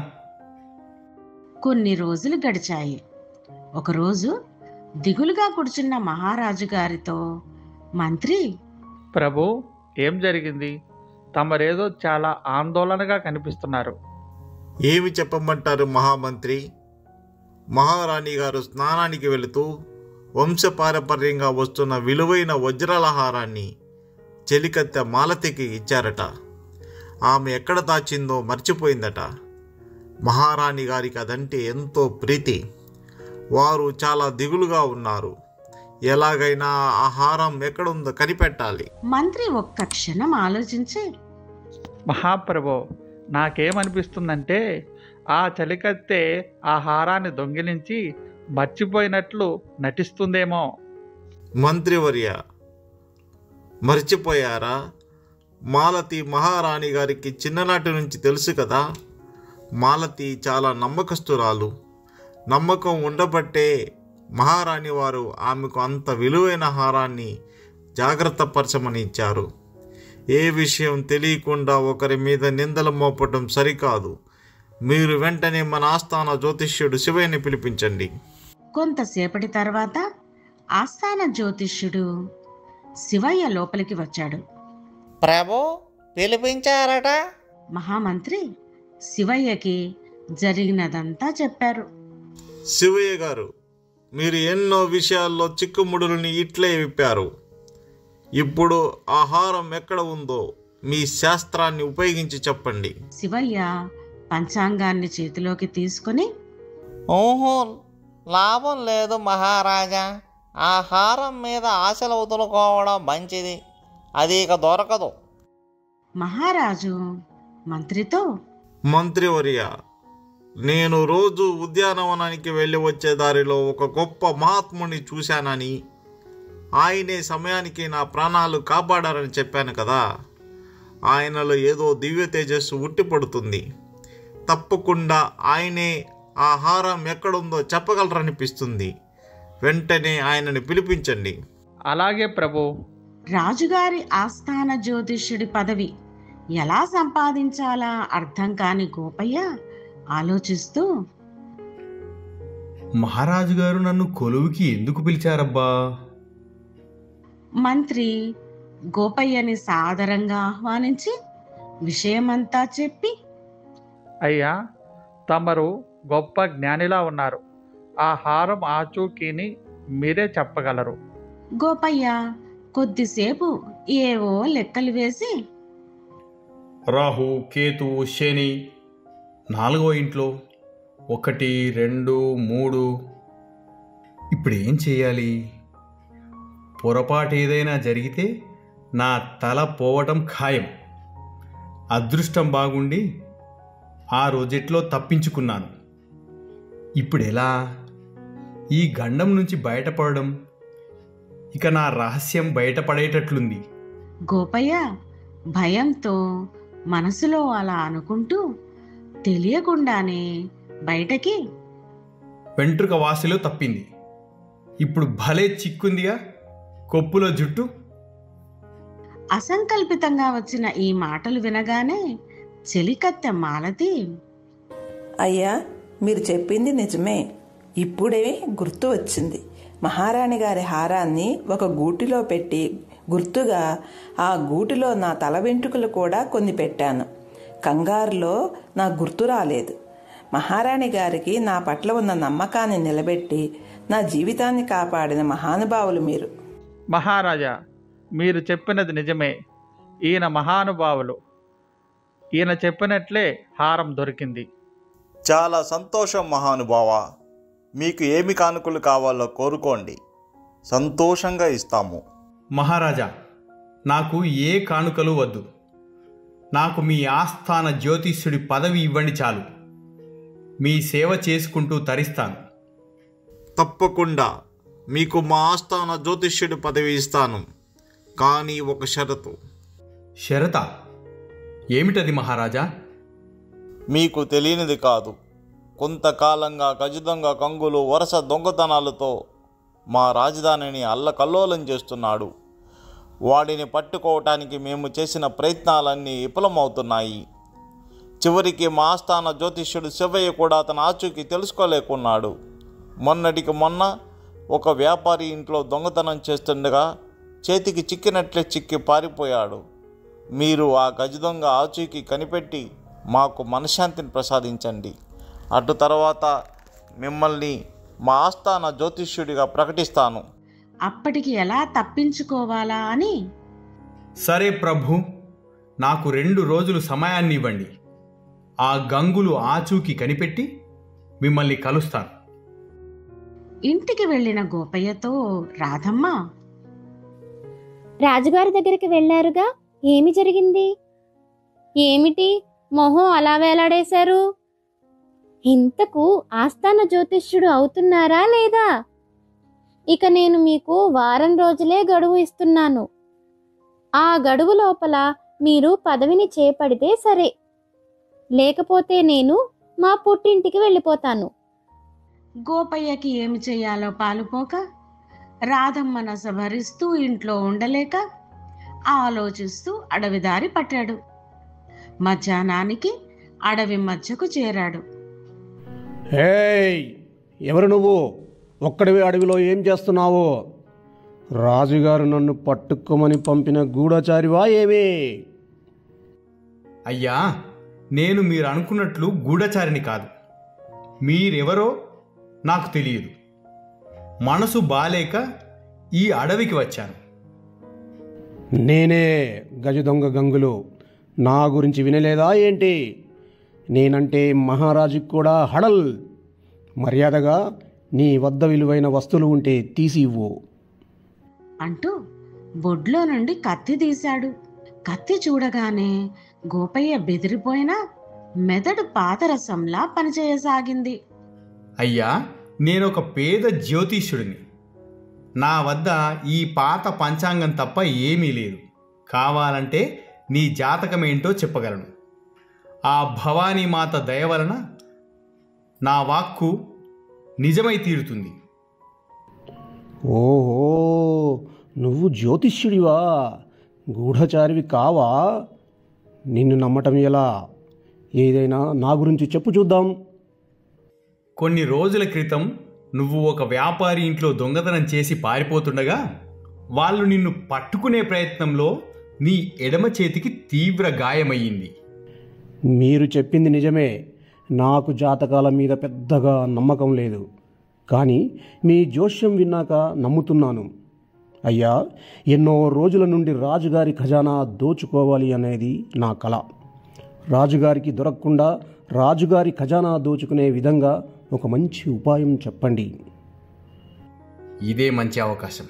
కొన్ని రోజులు గడిచాయి. ఒకరోజు దిగులుగా కూర్చున్న మహారాజు గారితో మంత్రి, ప్రభు, ఏం జరిగింది? తమరేదో చాలా ఆందోళనగా కనిపిస్తున్నారు. ఏమి చెప్పమంటారు మహామంత్రి? మహారాణి గారు స్నానానికి వెళుతూ వంశపారంపర్యంగా వస్తున్న విలువైన వజ్రాల హారాన్ని చెలికత్తె మాలతికి ఇచ్చారట. ఆమె ఎక్కడ దాచిందో మర్చిపోయిందట. మహారాణి గారికి అదంటే ఎంతో ప్రీతి. వారు చాలా దిగులుగా ఉన్నారు. ఎలాగైనా ఆ హారం ఎక్కడుందో కనిపెట్టాలి. మంత్రి ఒక్క క్షణం ఆలోచించి, మహాప్రభు, నాకేమనిపిస్తుందంటే ఆ చలికత్తె ఆ హారాన్ని దొంగిలించి మర్చిపోయినట్లు నటిస్తుందేమో. మంత్రివర్య, మర్చిపోయారా? మాలతి మహారాణి గారికి చిన్ననాటి నుంచి తెలుసు కదా. మాలతి చాలా నమ్మకస్తురాలు. నమ్మకం ఉండబట్టే మహారాణి వారు ఆమెకు అంత విలువైన హారాన్ని జాగ్రత్త పరచమని ఇచ్చారు. ఏ విషయం తెలియకుండా ఒకరి మీద నిందలు మోపటం సరికాదు. మీరు వెంటనే మన ఆస్థాన జ్యోతిష్యుడు శివయ్యని పిలిపించండి. కొంతసేపటి తర్వాత ఆస్థాన జ్యోతిష్యుడు శివయ్య లోపలికి వచ్చాడు. ప్రభు, పిలిపించారట? మహామంత్రి శివయ్యకి జరిగినదంతా చెప్పారు. శివయ్య గారు, మీరు ఎన్నో విషయాల్లో చిక్కుముడులని ఇట్లే విప్పారు. ఇప్పుడు ఆ హారం ఎక్కడ ఉందో మీ శాస్త్రాన్ని ఉపయోగించి చెప్పండి. శివయ్య పంచాంగాన్ని చేతిలోకి తీసుకొని, ఓహో, లాభం లేదు మహారాజా. ఆ హారం మీద ఆశలు వదులుకోవడం మంచిది. అది ఇక దొరకదు. మహారాజు మంత్రితో, మంత్రివర్య, నేను రోజు ఉద్యానవనానికి వెళ్ళి వచ్చే దారిలో ఒక గొప్ప మహాత్ముని చూశానని, ఆయనే సమయానికి నా ప్రాణాలు కాపాడారని చెప్పాను కదా. ఆయనలో ఏదో దివ్య తేజస్సు ఉట్టిపడుతుంది. తప్పకుండా ఆయనే ఆ హారం ఎక్కడుందో చెప్పగలరనిపిస్తుంది. వెంటనే ఆయనని పిలిపించండి. అలాగే ప్రభు. రాజుగారి ఆస్థాన జ్యోతిష్యుడి పదవి ఎలా సంపాదించాలా అర్థం కాని గోపయ్య ఆలోచిస్తూ, మహారాజు గారు నన్ను కొలువుకి ఎందుకు పిలిచారబ్బా? మంత్రి గోపయ్యని సాదరంగా ఆహ్వానించి విషయమంతా చెప్పి, అయ్యా, తమరు గొప్ప జ్ఞానిలా ఉన్నారు. ఆ హారం ఆచూకీని మీరే చెప్పగలరు. గోపయ్య కొద్దిసేపు ఏవో లెక్కలు వేసి, రాహు, కేతు, శని 4వ ఇంట్లో 1, 2, 3. ఇప్పుడు ఏం చేయాలి? పొరపాటు ఏదైనా జరిగితే నా తల పోవటం ఖాయం. అదృష్టం బాగుండి ఆ రోజెట్లో తప్పించుకున్నాను. ఇప్పుడు ఎలా? ఈ గండం నుంచి బయటపడడం, ఇక నా రహస్యం బయటపడేటట్లుంది. గోపయ్య భయంతో మనసులో అలా అనుకుంటూ తెలియకుండానే బయటకి, వెంట్రుక వాసిలో తప్పింది. ఇప్పుడు భలే చిక్కుందిగా కొప్పులో జుట్టు. అసంకల్పితంగా వచ్చిన ఈ మాటలు వినగానే చెలికత్తె మాలతి, అయ్యా, మీరు చెప్పింది నిజమే. ఇప్పుడే గుర్తు వచ్చింది. మహారాణి గారి హారాన్ని ఒక గూటిలో పెట్టి గుర్తుగా ఆ గూటిలో నా తల వెంట్రుకలు కూడా కొన్ని పెట్టాను. కంగారులో నా గుర్తు రాలేదు. మహారాణి గారికి నా పట్ల ఉన్న నమ్మకాన్ని నిలబెట్టి నా జీవితాన్ని కాపాడిన మహానుభావులు మీరు. మహారాజా, మీరు చెప్పినది నిజమే. ఈయన మహానుభావులు. ఈయన చెప్పినట్లే హారం దొరికింది. చాలా సంతోషం మహానుభావ. మీకు ఏమి కానుకలు కావాలో కోరుకోండి, సంతోషంగా ఇస్తాము. మహారాజా, నాకు ఏ కానుకలు వద్దు. నాకు మీ ఆస్థాన జ్యోతిష్యుడి పదవి ఇవ్వండి చాలు. మీ సేవ చేసుకుంటూ తరిస్తాను. తప్పకుండా మీకు మా ఆస్థాన జ్యోతిష్యుడి పదవి ఇస్తాను, కానీ ఒక షరతు. షరతా? ఏమిటది మహారాజా? మీకు తెలియనిది కాదు. కొంతకాలంగా గజదొంగ కంగులు వరుస దొంగతనాలతో మా రాజధానిని అల్లకల్లోలం చేస్తున్నాడు. వాడిని పట్టుకోవటానికి మేము చేసిన ప్రయత్నాలన్నీ విఫలమవుతున్నాయి. చివరికి మా ఆస్థాన జ్యోతిష్యుడు శివయ్య కూడా అతని ఆచూకీ తెలుసుకోలేకున్నాడు. మొన్నటికి మొన్న ఒక వ్యాపారి ఇంట్లో దొంగతనం చేస్తుండగా చేతికి చిక్కినట్లే చిక్కి పారిపోయాడు. మీరు ఆ గజదొంగ ఆచూకీ కనిపెట్టి మాకు మనశ్శాంతిని ప్రసాదించండి. అటు తర్వాత మిమ్మల్ని మా ఆస్థాన జ్యోతిష్యుడిగా ప్రకటిస్తాను. అప్పటికి ఎలా తప్పించుకోవాలా అని, సరే ప్రభు, నాకు 2 రోజులు సమయాన్ని ఇవ్వండి. ఆ గంగులు ఆచూకీ కనిపెట్టి మిమ్మల్ని కలుస్తాను. ఇంటికి వెళ్ళిన గోపయ్యతో రాధమ్మ, రాజుగారి దగ్గరికి వెళ్ళారుగా, ఏమి జరిగింది? ఏమిటి మొహం అలా వేలాడేశారు? ఇంతకు ఆస్థాన జ్యోతిష్యుడు అవుతున్నారా లేదా? ఇక నేను మీకు వారం రోజులే గడువు ఇస్తున్నాను. ఆ గడువు లోపల మీరు పదవిని చేపడితే సరే, లేకపోతే నేను మా పుట్టింటికి వెళ్ళిపోతాను. గోపయ్యకి ఏమి చెయ్యాలో పాలుపోక రాధమ్మ నస భరిస్తూ ఇంట్లో ఉండలేక ఆలోచిస్తూ అడవిదారి పట్టాడు. మధ్యాహ్నానికి అడవి మధ్యకు చేరాడు. హేయ్, ఎవరు నువ్వు? ఒక్కడివి అడవిలో ఏం చేస్తున్నావు? రాజుగారు నన్ను పట్టుకోమని పంపిన గూఢచారివా ఏమి? అయ్యా, నేను మీరు అనుకున్నట్లు గూఢచారిని కాదు. మీరెవరో నాకు తెలియదు. మనసు బాలేక ఈ అడవికి వచ్చాను. నేనే గజదొంగ గంగులు. నా గురించి వినలేదా ఏంటి? నేనంటే మహారాజుకు కూడా హడల్. మర్యాదగా నీ వద్ద విలువైన వస్తువులు ఉంటే తీసి ఇవ్వు అంటూ బొడ్లో నుండి కత్తి తీశాడు. కత్తి చూడగానే గోపయ్య బెదిరిపోయినా మెదడు పాదరసంలా పనిచేయసాగింది. అయ్యా, నేనొక పేద జ్యోతిష్యుడిని. నా వద్ద ఈ పాత పంచాంగం తప్ప ఏమీ లేదు. కావాలంటే నీ జాతకమేంటో చెప్పగలను. ఆ భవానీమాత దయ వలన నా వాక్కు నిజమై తీరుతుంది. ఓహో, నువ్వు జ్యోతిష్యుడివా? గూఢచారివి కావా? నిన్ను నమ్మటం ఎలా? ఏదైనా నా గురించి చెప్పు చూద్దాం. కొన్ని రోజుల క్రితం నువ్వు ఒక వ్యాపారి ఇంట్లో దొంగతనం చేసి పారిపోతుండగా వాళ్ళు నిన్ను పట్టుకునే ప్రయత్నంలో నీ ఎడమ చేతికి తీవ్ర గాయమయ్యింది. మీరు చెప్పింది నిజమే. నాకు జాతకాల మీద పెద్దగా నమ్మకం లేదు, కానీ మీ జోష్యం విన్నాక నమ్ముతున్నాను. అయ్యా, ఎన్నో రోజుల నుండి రాజుగారి ఖజానా దోచుకోవాలి అనేది నా కల. రాజుగారికి దొరకకుండా రాజుగారి ఖజానా దోచుకునే విధంగా ఒక మంచి ఉపాయం చెప్పండి. ఇదే మంచి అవకాశం.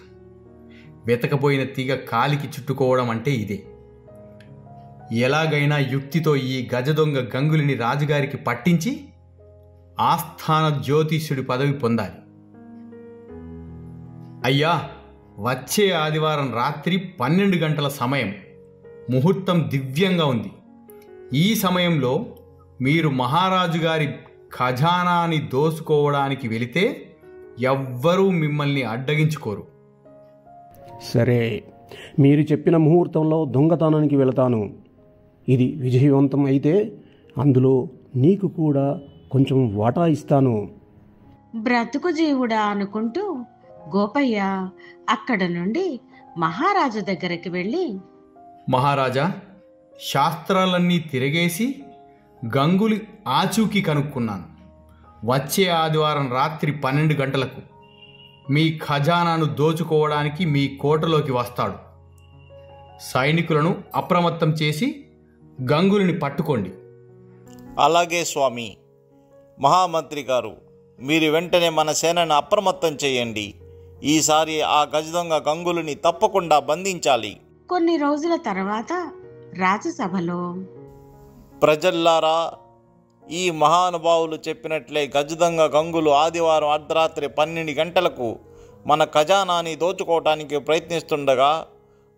వెతకపోయిన తీగ కాలికి చుట్టుకోవడం అంటే ఇదే. ఎలాగైనా యుక్తితో ఈ గజదొంగ గంగులిని రాజుగారికి పట్టించి ఆస్థాన జ్యోతిష్యుడి పదవి పొందాలి. అయ్యా, వచ్చే ఆదివారం రాత్రి 12 గంటల సమయం. ముహూర్తం దివ్యంగా ఉంది. ఈ సమయంలో మీరు మహారాజు గారి ఖజానాని దోసుకోవడానికి వెళితే ఎవ్వరూ మిమ్మల్ని అడ్డగించుకోరు. సరే, మీరు చెప్పిన ముహూర్తంలో దొంగతనానికి వెళతాను. ఇది విజయవంతం అయితే అందులో నీకు కూడా కొంచెం వాటా ఇస్తాను. బ్రతుకు జీవుడా అనుకుంటూ గోపయ్య అక్కడ నుండి మహారాజు దగ్గరికి వెళ్ళి, మహారాజా, శాస్త్రాలన్నీ తిరగేసి గంగులి ఆచూకీ కనుక్కున్నాను. వచ్చే ఆదివారం రాత్రి 12 గంటలకు మీ ఖజానాను దోచుకోవడానికి మీ కోటలోకి వస్తాడు. సైనికులను అప్రమత్తం చేసి గంగులిని పట్టుకోండి. అలాగే స్వామి. మహామంత్రి గారు, మీరు వెంటనే మన సేనను అప్రమత్తం చేయండి. ఈసారి ఆ గజదొంగ గంగులిని తప్పకుండా బంధించాలి. కొన్ని రోజుల తర్వాత రాజసభలో, ప్రజల్లారా, ఈ మహానుభావులు చెప్పినట్లే గజదొంగ గంగులు ఆదివారం అర్ధరాత్రి 12 గంటలకు మన ఖజానాని దోచుకోవటానికి ప్రయత్నిస్తుండగా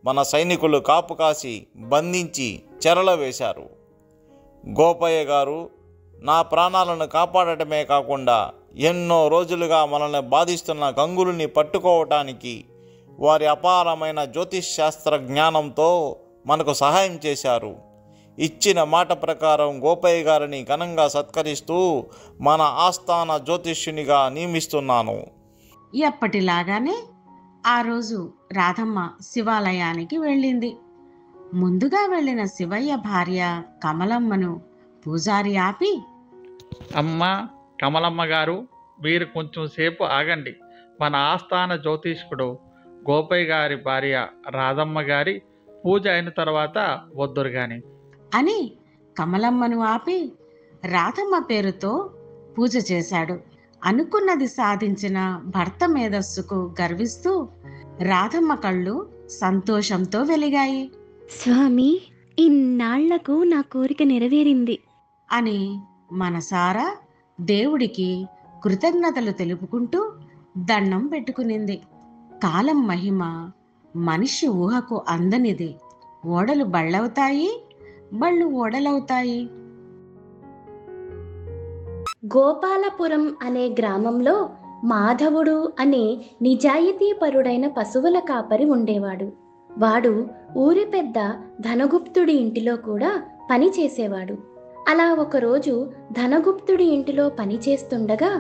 మన సైనికులు కాపు కాసి బంధించి చెరలో వేశారు. గోపయ్య గారు నా ప్రాణాలను కాపాడటమే కాకుండా ఎన్నో రోజులుగా మనల్ని బాధిస్తున్న గంగులని పట్టుకోవటానికి వారి అపారమైన జ్యోతిష్ శాస్త్ర జ్ఞానంతో మనకు సహాయం చేశారు. ఇచ్చిన మాట ప్రకారం గోపయ్య గారిని ఘనంగా సత్కరిస్తూ మన ఆస్థాన జ్యోతిష్యునిగా నియమిస్తున్నాను. ఎప్పటిలాగానే ఆ రోజు రాధమ్మ శివాలయానికి వెళ్ళింది. ముందుగా వెళ్ళిన శివయ్య భార్య కమలమ్మను పూజారి ఆపి, అమ్మా కమలమ్మ గారు, మీరు కొంచెం సేపు ఆగండి. మన ఆస్థాన జ్యోతిష్కుడు గోపయ్య గారి భార్య రాధమ్మ గారి పూజ అయిన తర్వాత వద్దురు గాని అని కమలమ్మను ఆపి రాధమ్మ పేరుతో పూజ చేశాడు. అనుకున్నది సాధించిన భర్త మేధస్సుకు గర్విస్తూ రాధమ్మ కళ్ళు సంతోషంతో వెలిగాయి. స్వామి, ఇన్నాళ్లకు నా కోరిక నెరవేరింది అని మనసారా దేవుడికి కృతజ్ఞతలు తెలుపుకుంటూ దండం పెట్టుకునింది. కాలం మహిమ మనిషి ఊహకు అందనిది. ఓడలు బళ్ళవుతాయి, బళ్ళు ఓడలవుతాయి. గోపాలపురం అనే గ్రామంలో మాధవుడు అనే నిజాయితీపరుడైన పశువుల కాపరి ఉండేవాడు. వాడు ఊరి పెద్ద ధనగుప్తుడి ఇంటిలో కూడా పని చేసేవాడు. అలా ఒకరోజు ధనగుప్తుడి ఇంటిలో పని చేస్తుండగా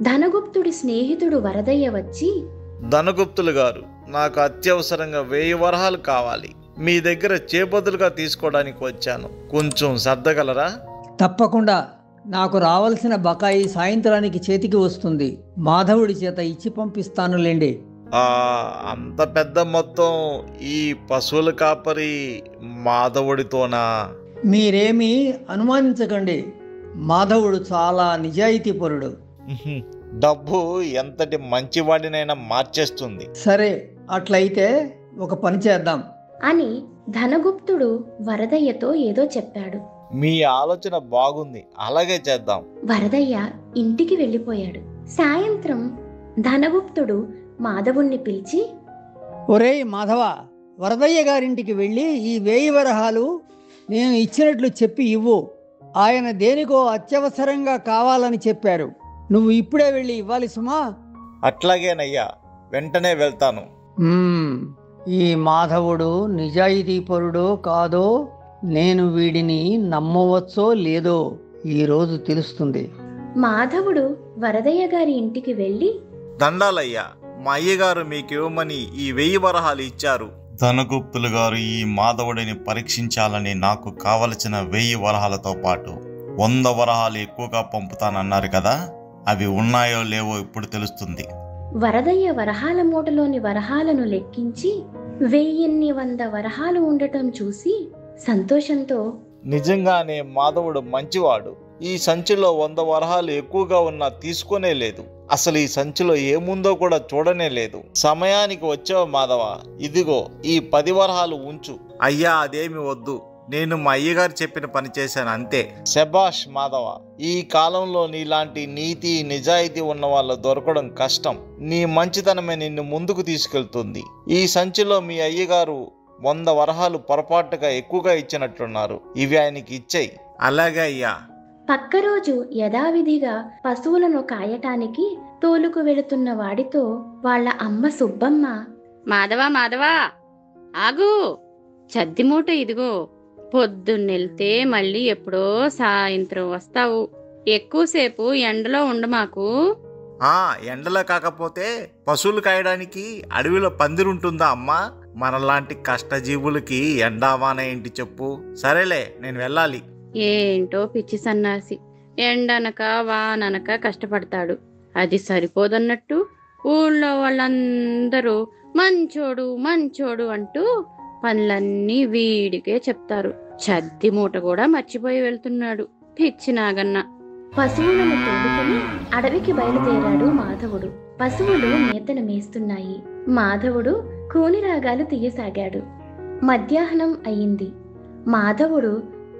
ధనగుప్తుడి స్నేహితుడు వరదయ్య వచ్చి, ధనగుప్తులు గారు, నాకు అత్యవసరంగా 1000 వరహాలు కావాలి. మీ దగ్గర చేపదులుగా తీసుకోవడానికి వచ్చాను. కొంచెం సర్దగలరా? తప్పకుండా. నాకు రావాల్సిన బకాయి సాయంత్రానికి చేతికి వస్తుంది. మాధవుడి చేత ఇచ్చి పంపిస్తానులేండి. అంత పెద్ద మొత్తం ఈ పశువుల కాపరి మాధవుడితోనా? మీరేమీ అనుమానించకండి. మాధవుడు చాలా నిజాయితీపరుడు. డబ్బు ఎంతటి మంచివాడినైనా మార్చేస్తుంది. సరే, అట్లయితే ఒక పని చేద్దాం అని ధనగుప్తుడు వరదయ్యతో ఏదో చెప్పాడు. మీ ఆలోచన బాగుంది, అలాగే చేద్దాం. వరదయ్య ఇంటికి వెళ్ళిపోయాడు. సాయంత్రం ధనగుప్తుడు మాధవుణ్ణి పిలిచి, ఒరేయ్ మాధవ, వరదయ్య గారింటికి వెళ్ళి ఈ 1000 వరహాలు నేను ఇచ్చినట్లు చెప్పి ఇవ్వు. ఆయన దేనికో అత్యవసరంగా కావాలని చెప్పారు. నువ్వు ఇప్పుడే వెళ్ళి ఇవ్వాలి సుమా. అట్లాగేనయ్యా. వెంటనే వెళ్తాను. ఈ మాధవుడు నిజాయితీపరుడో కాదో నేను వీడిని నమ్మవచ్చో లేదో ఈరోజు తెలుస్తుంది. మాధవుడు వరదయ్య గారి ఇంటికి వెళ్ళి, దండాలయ్యా, మా అయ్యగారు మీకివ్వమని ఈ 1000 వరహాలు ఇచ్చారు. ధనగుప్తులు గారు ఈ మాధవుడిని పరీక్షించాలని నాకు కావలసిన 1000 వరహాలతో పాటు 100 వరహాలు ఎక్కువగా పంపుతానన్నారు కదా, అవి ఉన్నాయో లేవో ఇప్పుడు తెలుస్తుంది. వరదయ్య వరహాల మూటలోని వరహాలను లెక్కించి 1100 వరహాలు ఉండటం చూసి సంతోషంతో, నిజంగానే మాధవుడు మంచివాడు. ఈ సంచిలో 100 వరహాలు ఎక్కువగా ఉన్నా తీసుకునే లేదు. అసలు ఈ సంచిలో ఏముందో కూడా చూడనే లేదు. సమయానికి వచ్చావు మాధవ, ఇదిగో ఈ 10 వరహాలు ఉంచు. అయ్యా, అదేమి వద్దు, నేను మా అయ్యగారు చెప్పిన పని చేశాను అంతే. శభాష్ మాధవ, ఈ కాలంలో నీలాంటి నీతి నిజాయితీ ఉన్న వాళ్ళు దొరకడం కష్టం. నీ మంచితనమే నిన్ను ముందుకు తీసుకెళ్తుంది. ఈ సంచిలో మీ అయ్యగారు 100 వరహాలు పొరపాటుగా ఎక్కువగా ఇచ్చినట్లున్నారు. ఇవి ఆయనకి ఇచ్చేయి. అలాగే అయ్యా. పక్క రోజు యథావిధిగా పశువులను కాయటానికి తోలుకు వెళుతున్న వాడితో వాళ్ళ అమ్మ సుబ్బమ్మ, మాధవా ఆగు, చద్ది మూట ఇదిగో, పొద్దున్నెళ్తే మళ్ళీ ఎప్పుడో సాయంత్రం వస్తావు, ఎక్కువసేపు ఎండలో ఉండమాకు. ఎండలో కాకపోతే పశువులు కాయడానికి అడవిలో పందిరుంటుందా అమ్మా? మనలాంటి కష్టజీవులకి ఎండావాన ఏంటి చెప్పు. సరేలే, నేను వెళ్ళాలి. ఏంటో పిచ్చి సన్నాసి, ఎండనక వాననక కష్టపడతాడు. అది సరిపోదన్నట్టు ఊళ్ళో వాళ్ళందరూ మంచోడు అంటూ పనులన్నీ వీడికే చెప్తారు. చద్ది మూట కూడా మర్చిపోయి వెళ్తున్నాడు పిచ్చి నాగన్న. పశువులను తోడుకుని అడవికి బయలుదేరాడు మాధవుడు. పశువులు మేతను మేస్తున్నాయి. మాధవుడు కూని రాగాలు తీయసాగాడు. మధ్యాహ్నం అయింది. మాధవుడు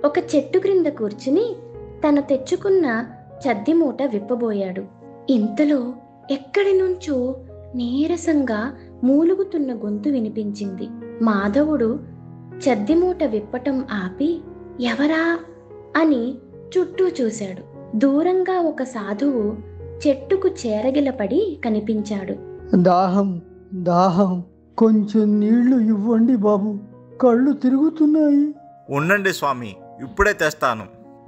ఒక చెట్టు క్రింద కూర్చుని తను తెచ్చుకున్న చద్ది మూట విప్పబోయాడు. ఇంతలో ఎక్కడి నుంచో నీరసంగా మూలుగుతున్న గొంతు వినిపించింది. మాధవుడు చద్ది మూట విప్పటం ఆపి ఎవరా అని చుట్టూ చూశాడు. దూరంగా ఒక సాధువు చెట్టుకు చేరగిలపడి కనిపించాడు. దాహం, కొంచెం నీళ్లు ఇవ్వండి బాబు, కళ్ళు తిరుగుతున్నాయి. ఉండండి స్వామి, ఇప్పుడే తెస్తాను.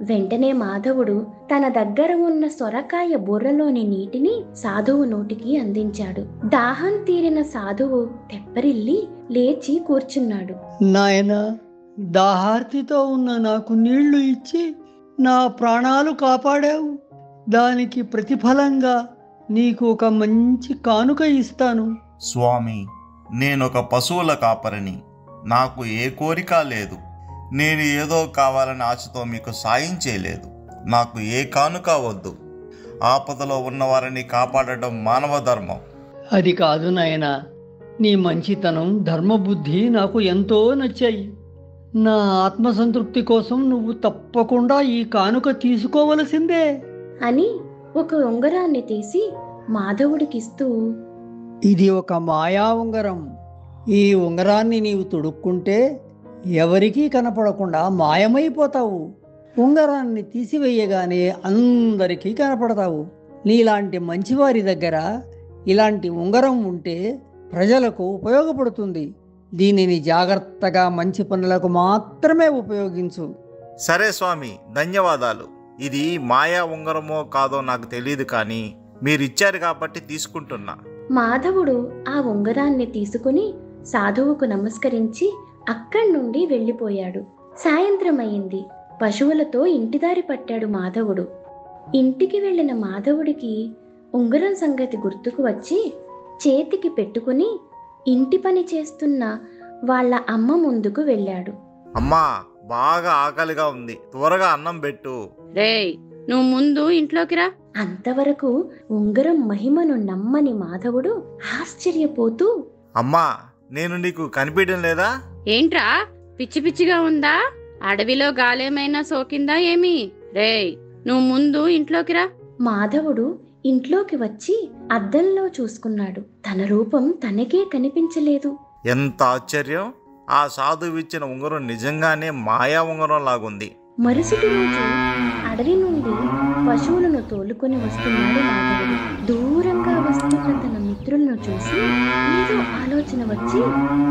వెంటనే మాధవుడు తన దగ్గర ఉన్న సొరకాయ బుర్రలోని నీటిని సాధువు నోటికి అందించాడు. దాహం తీరిన సాధువు తెప్పరిల్లి లేచి కూర్చున్నాడు. నాయనా, దాహార్తితో ఉన్న నాకు నీళ్లు ఇచ్చి నా ప్రాణాలు కాపాడావు. దానికి ప్రతిఫలంగా నీకు ఒక మంచి కానుక ఇస్తాను. స్వామి, నేనొక పశువుల కాపరిని. నాకు ఏ కోరిక లేదు. నేను ఏదో కావాలని ఆశతో మీకు సాయం చేయలేదు. నాకు ఏ కానుక వద్దు. ఆపదలో ఉన్నవారిని కాపాడడం మానవ ధర్మం. అది కాదు నాయనా, నీ మంచితనం, ధర్మబుద్ధి నాకు ఎంతో నచ్చాయి. నా ఆత్మసంతృప్తి కోసం నువ్వు తప్పకుండా ఈ కానుక తీసుకోవలసిందే అని ఒక ఉంగరాన్ని తీసి మాధవుడికిస్తూ, ఇది ఒక మాయా ఉంగరం. ఈ ఉంగరాన్ని నీవు తొడుక్కుంటే ఎవరికీ కనపడకుండా మాయమైపోతావు. ఉంగరాన్ని తీసివేయగానే అందరికీ కనపడతావు. నీలాంటి మంచివారి దగ్గర ఇలాంటి ఉంగరం ఉంటే ప్రజలకు ఉపయోగపడుతుంది. దీనిని జాగ్రత్తగా మంచి పనులకు మాత్రమే ఉపయోగించు. సరే స్వామి, ధన్యవాదాలు. ఇది మాయా ఉంగరమో కాదో నాకు తెలియదు, కానీ మీరిచ్చారు కాబట్టి తీసుకుంటున్నా. మాధవుడు ఆ ఉంగరాన్ని తీసుకుని సాధువుకు నమస్కరించి అక్కడి నుండి వెళ్ళిపోయాడు. సాయంత్రం అయింది. పశువులతో ఇంటిదారి పట్టాడు మాధవుడు. ఇంటికి వెళ్ళిన మాధవుడికి ఉంగరం సంగతి గుర్తుకు వచ్చి చేతికి పెట్టుకుని ఇంటి పని చేస్తున్న వాళ్ళ అమ్మ ముందుకు వెళ్ళాడు. అమ్మా, బాగా ఆకలిగా ఉంది, త్వరగా అన్నం పెట్టు. రేయ్, నువ్వు ముందు ఇంట్లోకి రా. అంతవరకు ఉంగరం మహిమను నమ్మని మాధవుడు ఆశ్చర్యపోతూ, అమ్మా, నేను నీకు కనిపించడం లేదా? ఏంట్రా, పిచ్చి పిచ్చిగా ఉందా? అడవిలో గాలేమైనా సోకిందా ఏమి? రేయ్, నువ్వు ముందు ఇంట్లోకి రా. మాధవుడు ఇంట్లోకి వచ్చి అద్దంలో చూసుకున్నాడు. తన రూపం తనకే కనిపించలేదు. ఎంత ఆశ్చర్యం! ఆ సాధువు ఇచ్చిన ఉంగరం నిజంగానే మాయా ఉంగరం లాగుంది. మరుసటి రోజు అడవి నుండి పశువులను తోలుకొని వస్తున్నాడు మాధవుడు. దూరంగా వస్తున్న తన మిత్రులను చూసి ఏదో ఆలోచన వచ్చి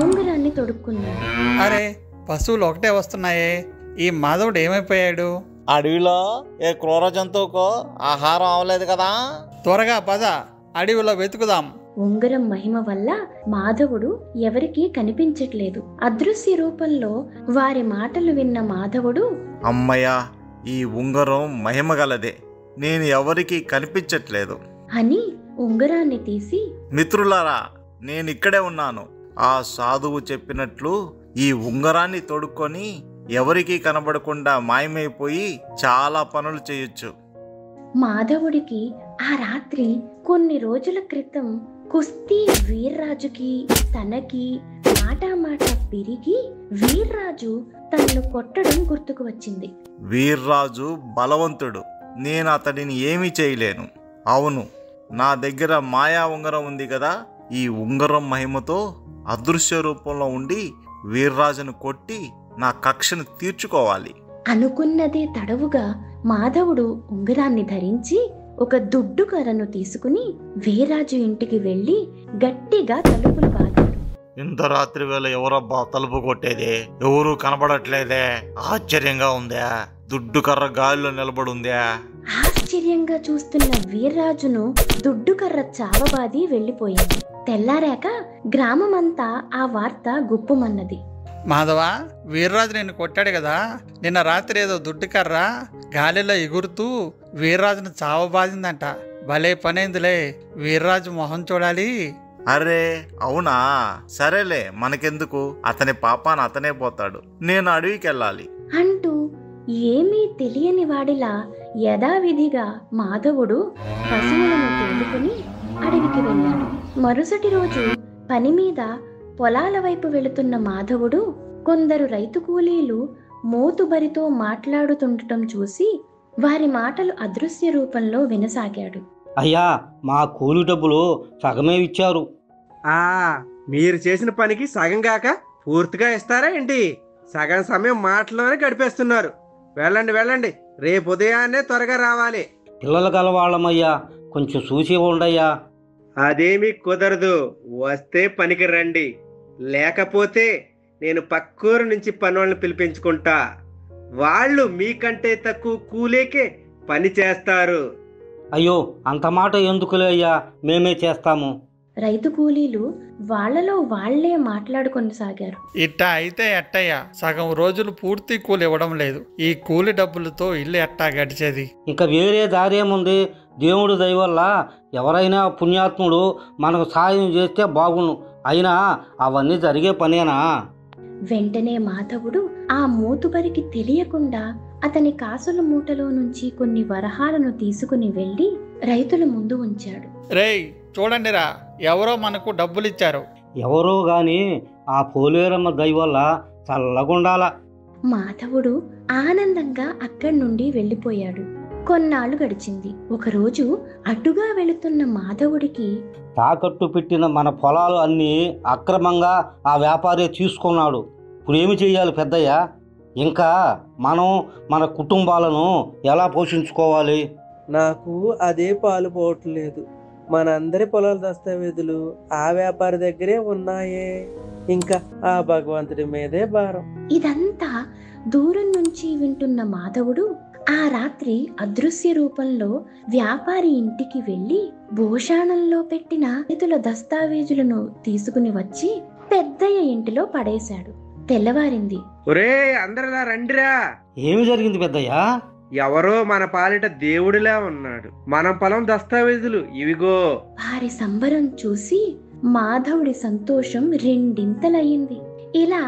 ఉంగరాన్ని తొడుక్కున్నాడు. అరే, పశువులు ఒకటే వస్తున్నాయే, ఈ మాధవుడు ఏమైపోయాడు? అడవిలో ఏ క్రూర జంతువుకో ఆహారం అవలేదు కదా. త్వరగా పద, అడవిలో వెతుకుదాం. ఉంగరం మహిమ వల్ల మాధవుడు ఎవరికీ కనిపించట్లేదు. అదృశ్య రూపంలో వారి మాటలు విన్న మాధవుడు, అమ్మయ్యా, ఈ ఉంగరం మహిమగలదే, నేను ఎవరికీ కనిపించట్లేదు అని ఉంగరాన్ని తీసి, మిత్రులారా, నేను ఇక్కడే ఉన్నాను. ఆ సాధువు చెప్పినట్లు ఈ ఉంగరాన్ని తొడుక్కొని ఎవరికీ కనబడకుండా మాయమైపోయి చాలా పనులు చేయొచ్చు. మాధవుడికి ఆ రాత్రి కొన్ని రోజుల క్రితం కుస్తీ వీర్రాజుకి తనకి మాట పెరిగి వీర్రాజు తనను కొట్టడం గుర్తుకు వచ్చింది. వీర్రాజు బలవంతుడు, నేను అతడిని ఏమీ చేయలేను. అవును, నా దగ్గర మాయా ఉంగరం ఉంది కదా, ఈ ఉంగరం మహిమతో అదృశ్య రూపంలో ఉండి వీర్రాజును కొట్టి నా కక్షను తీర్చుకోవాలి. అనుకున్నదే తడవుగా మాధవుడు ఉంగరాన్ని ధరించి ఒక దుడ్డు కర్రను తీసుకుని వీర్రాజు ఇంటికి వెళ్లి గట్టిగా తలుపులు బాదాడు. ఇంత రాత్రి వేళ ఎవరబ్బా తలుపు కొట్టేది? ఎవరు కనబడట్లేదే, ఆశ్చర్యంగా ఉందా? దుడ్డు కర్ర గాలిలో నిలబడుందా? ఆశ్చర్యంగా చూస్తున్న వీర్రాజును దుడ్డు కర్ర చావబాది వెళ్లిపోయింది. తెల్లారాక గ్రామమంతా ఆ వార్త గుప్పుమన్నది. మాధవ, వీర్రాజు నిన్ను కొట్టాడు కదా, నిన్న రాత్రి ఏదో దుడ్డు కర్ర గాలిలో ఎగురుతూ వీర్రాజును చావబాదిందంట. భలే పనైందిలే, వీర్రాజు మొహం చూడాలి. అరే అవునా, సరేలే, మనకెందుకు, అతని పాపాన అతనే పోతాడు, నేను అడవికి వెళ్ళాలి అంటూ ఏమీ తెలియని వాడిలా యథావిధిగా మాధవుడు పశువులను తోలుకుని అడవికి వెళ్ళాడు. మరుసటి రోజు పని మీద పొలాల వైపు వెళుతున్న మాధవుడు కొందరు రైతు కూలీలు మోతుబరితో మాట్లాడుతుండటం చూసి వారి మాటలు అదృశ్య రూపంలో వినసాగాడు. అయ్యా, మా కూలి డబ్బులు సగమే ఇచ్చారు. మీరు చేసిన పనికి సగం కాక పూర్తిగా ఇస్తారా ఏంటి? సగం సమయం మాటలోనే గడిపేస్తున్నారు. వెళ్ళండి వెళ్ళండి, రేపు ఉదయాన్నే త్వరగా రావాలి. పిల్లలు గలవాళ్ళమయ్యా, కొంచెం చూసి ఉండయ్యా. అదేమీ కుదరదు, వస్తే పనికి రండి, లేకపోతే నేను పక్కూరు నుంచి పనులను పిలిపించుకుంటా. వాళ్ళు మీకంటే తక్కువ కూలీకే పని చేస్తారు. అయ్యో, అంత మాట ఎందుకులే అయ్యా, మేమే చేస్తాము. రైతు కూలీలు వాళ్లలో వాళ్లే మాట్లాడుకొనసాగారు. ఇట్టా అయితే ఎట్టయ్యా, సగం రోజులు పూర్తి కూలి ఇవ్వడం లేదు. ఈ కూలి డబ్బులతో ఇల్లు ఎట్టా గడిచేది? ఇంకా వేరే దారేముంది? దేవుడి దయ వల్ల ఎవరైనా పుణ్యాత్ముడు మనకు సాయం చేస్తే బాగుండు. అయినా అవన్నీ జరిగే పనేనా? వెంటనే మాధవుడు ఆ మూతుబరికి తెలియకుండా అతని కాసుల మూటలో నుంచి కొన్ని వరహాలను తీసుకుని వెళ్లి రైతుల ముందు ఉంచాడు. రేయ్ చూడండిరా, ఎవరో మనకు డబ్బులిచ్చారు. ఎవరో గాని ఆ పోలేరమ్మ దయ వల్ల చల్లగుండాల. మాధవుడు ఆనందంగా అక్కడి నుండి వెళ్లిపోయాడు. కొన్నాళ్ళు గడిచింది. ఒకరోజు అడ్డుగా వెళుతున్న మాధవుడికి తాకట్టు పెట్టిన మన పొలాలు అన్నీ అక్రమంగా ఆ వ్యాపారి తీసుకున్నాడు. ఇప్పుడు ఏమి చెయ్యాలి పెద్దయ్య? ఇంకా మనం మన కుటుంబాలను ఎలా పోషించుకోవాలి? నాకు అదే పాలు పోవట్లేదు. మనందరి పొలాల దస్తావేజులు ఆ వ్యాపారి దగ్గరే ఉన్నాయే. ఇంకా ఆ భగవంతుడి మీదే భారం. ఇదంతా దూరం నుంచి వింటున్న మాధవుడు ఆ రాత్రి అదృశ్య రూపంలో వ్యాపారి ఇంటికి వెళ్లి భూషాణంలో పెట్టిన రైతుల దస్తావేజులను తీసుకుని వచ్చి పెద్దయ్య ఇంటిలో పడేశాడు. తెల్లవారింది. ఒరే అందరిలా రండిరా. ఏమి జరిగింది పెద్దయ్య? ఎవరో మన పాలిట దేవుడిలా ఉన్నాడు. మన పొలం దస్తావేజులు ఇవిగో. వారి సంబరం చూసి మాధవుడి సంతోషం రెండింతలయ్యింది. ఇలా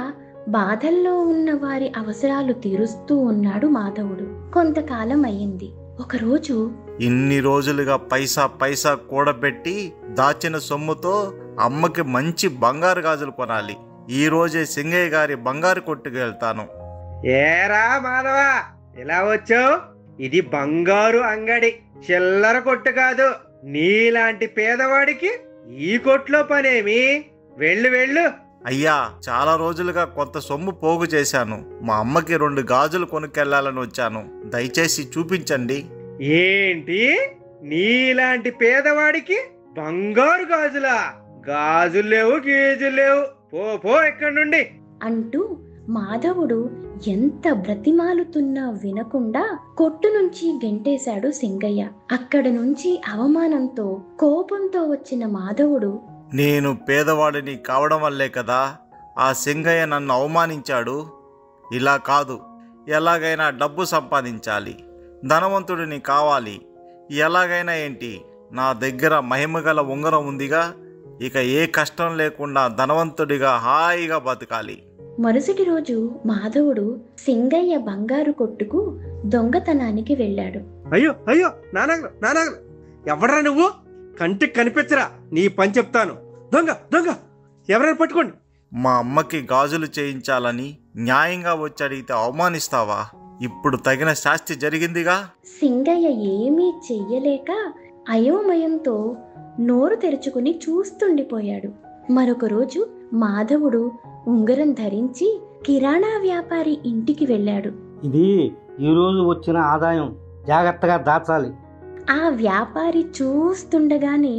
బాధల్లో ఉన్న వారి అవసరాలు తీరుస్తూ ఉన్నాడు మాధవుడు. కొంతకాలం అయ్యింది. ఒకరోజు ఇన్ని రోజులుగా పైసా పైసా కూడబెట్టి దాచిన సొమ్ముతో అమ్మకి మంచి బంగారు గాజులు కొనాలి. ఈ రోజే సింగయ్య గారి బంగారు కొట్టుకు వెళ్తాను. ఏరా మాధవ, ఎలా వచ్చావు? ఇది బంగారు అంగడి, చిల్లర కొట్టు కాదు. నీలాంటి పేదవాడికి ఈ కొట్లో పనేమి? వెళ్ళు వెళ్ళు. అయ్యా, చాలా రోజులుగా కొంత సొమ్ము పోగు చేశాను. మా అమ్మకి 2 గాజులు కొనుక్కెళ్లాలని వచ్చాను. దయచేసి చూపించండి. ఏంటి నీలాంటి పేదవాడికి బంగారు గాజులా? గాజులు లేవు, గీజులు లేవు, పో పో ఎక్కడి నుండి అంటూ మాధవుడు ఎంత బ్రతిమాలుతున్నా వినకుండా కొట్టు నుంచి గెంటేశాడు సింగయ్య. అక్కడి నుంచి అవమానంతో కోపంతో వచ్చిన మాధవుడు, నేను పేదవాడిని కావడం వల్లే కదా ఆ సింగయ్య నన్ను అవమానించాడు. ఇలా కాదు, ఎలాగైనా డబ్బు సంపాదించాలి, ధనవంతుడిని కావాలి. ఎలాగైనా ఏంటి, నా దగ్గర మహిమగల ఉంగరం ఉందిగా, ఇక ఏ కష్టం లేకుండా ధనవంతుడిగా హాయిగా బతకాలి. మరుసటి రోజు మాధవుడు సింగయ్య బంగారు కొట్టుకు దొంగతనానికి వెళ్ళాడు. అయ్యో అయ్యో, నానగలు నానగలు, ఎవడరా నువ్వు? కంటికి కనిపించరా, నీ పని చెప్తాను. దొంగ దొంగ, ఎవరైనా పట్టుకోండి. మా అమ్మకి గాజులు చేయించాలని న్యాయంగా వచ్చి అడిగితే అవమానిస్తావా? ఇప్పుడు తగిన శాస్తి జరిగిందిగా. సింగయ్య ఏమీ చెయ్యలేక అయోమయంతో నోరు తెరుచుకుని చూస్తుండిపోయాడు. మరొక రోజు మాధవుడు ఉంగరం ధరించి కిరాణా వ్యాపారి ఇంటికి వెళ్ళాడు. ఇది ఈరోజు వచ్చిన ఆదాయం, జాగ్రత్తగా దాచాలి. ఆ వ్యాపారి చూస్తుండగానే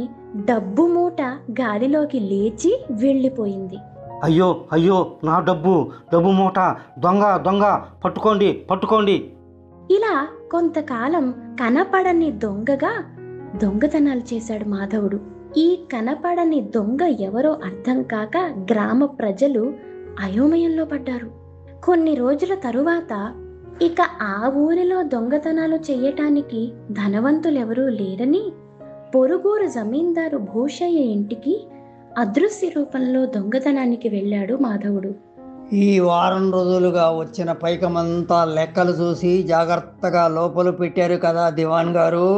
డబ్బు మూట గాలిలోకి లేచి వెళ్ళిపోయింది. అయ్యో అయ్యో, నా డబ్బు మూట, దొంగ దొంగ, పట్టుకోండి పట్టుకోండి. ఇలా కొంతకాలం కనపడని దొంగగా దొంగతనాలు చేశాడు మాధవుడు. ఈ కనపడని దొంగ ఎవరో అర్థం కాక గ్రామ ప్రజలు అయోమయంలో పడ్డారు. కొన్ని రోజుల తరువాత ఇక ఆ ఊరిలో దొంగతనాలు చెయ్యటానికి ధనవంతులెవరూ లేరని పొరుగురు జమీందారు భూషయ్య ఇంటికి అదృశ్య రూపంలో దొంగతనానికి వెళ్ళాడు మాధవుడు. ఈ వారం రోజులుగా వచ్చిన పైకమంతా లెక్కలు చూసి జాగ్రత్తగా లోపల పెట్టారు కదా దివాన్ గారు?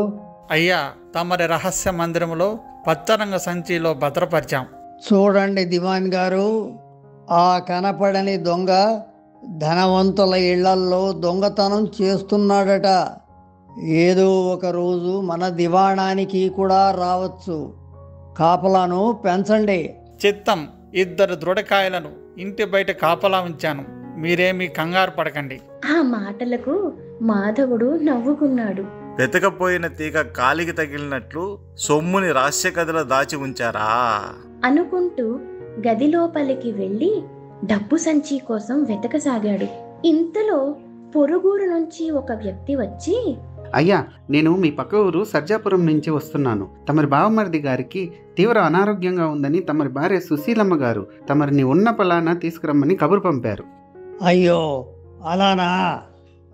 అయ్యా, తమరి రహస్య మందిరంలో పచ్చరంగ సంచిలో భద్రపరిచాం. చూడండి దివాన్ గారు, ఆ కనపడని దొంగ ధనవంతుల ఇళ్లల్లో దొంగతనం చేస్తున్నాడట. ఏదో ఒక రోజు మన దివాణానికి కూడా రావచ్చు. కాపలాను పెంచండి. చిత్తం. 2 దృఢకాయలను ఇంటి బయట కాపలా ఉంచాను, మీరేమీ కంగారు పడకండి. ఆ మాటలకు మాధవుడు నవ్వుకున్నాడు. వెతకపోయిన తీగ కాలికి తగిలినట్లు సొమ్ముని రహస్య గదిలో దాచి ఉంచారా అనుకుంటూ గదిలోపలికి వెళ్ళి డబ్బు సంచి కోసం వెతకసాగాడు. ఇంతలో పొరుగురు నుంచి ఒక వ్యక్తి వచ్చి, అయ్యా, నేను మీ పక్క ఊరు సర్జాపురం నుంచి వస్తున్నాను. తమరి బావమరిది గారికి తీవ్ర అనారోగ్యంగా ఉందని తమరి భార్య సుశీలమ్మ గారు తమరిని ఉన్న పలానా తీసుకురమ్మని కబురు పంపారు. అయ్యో అలానా?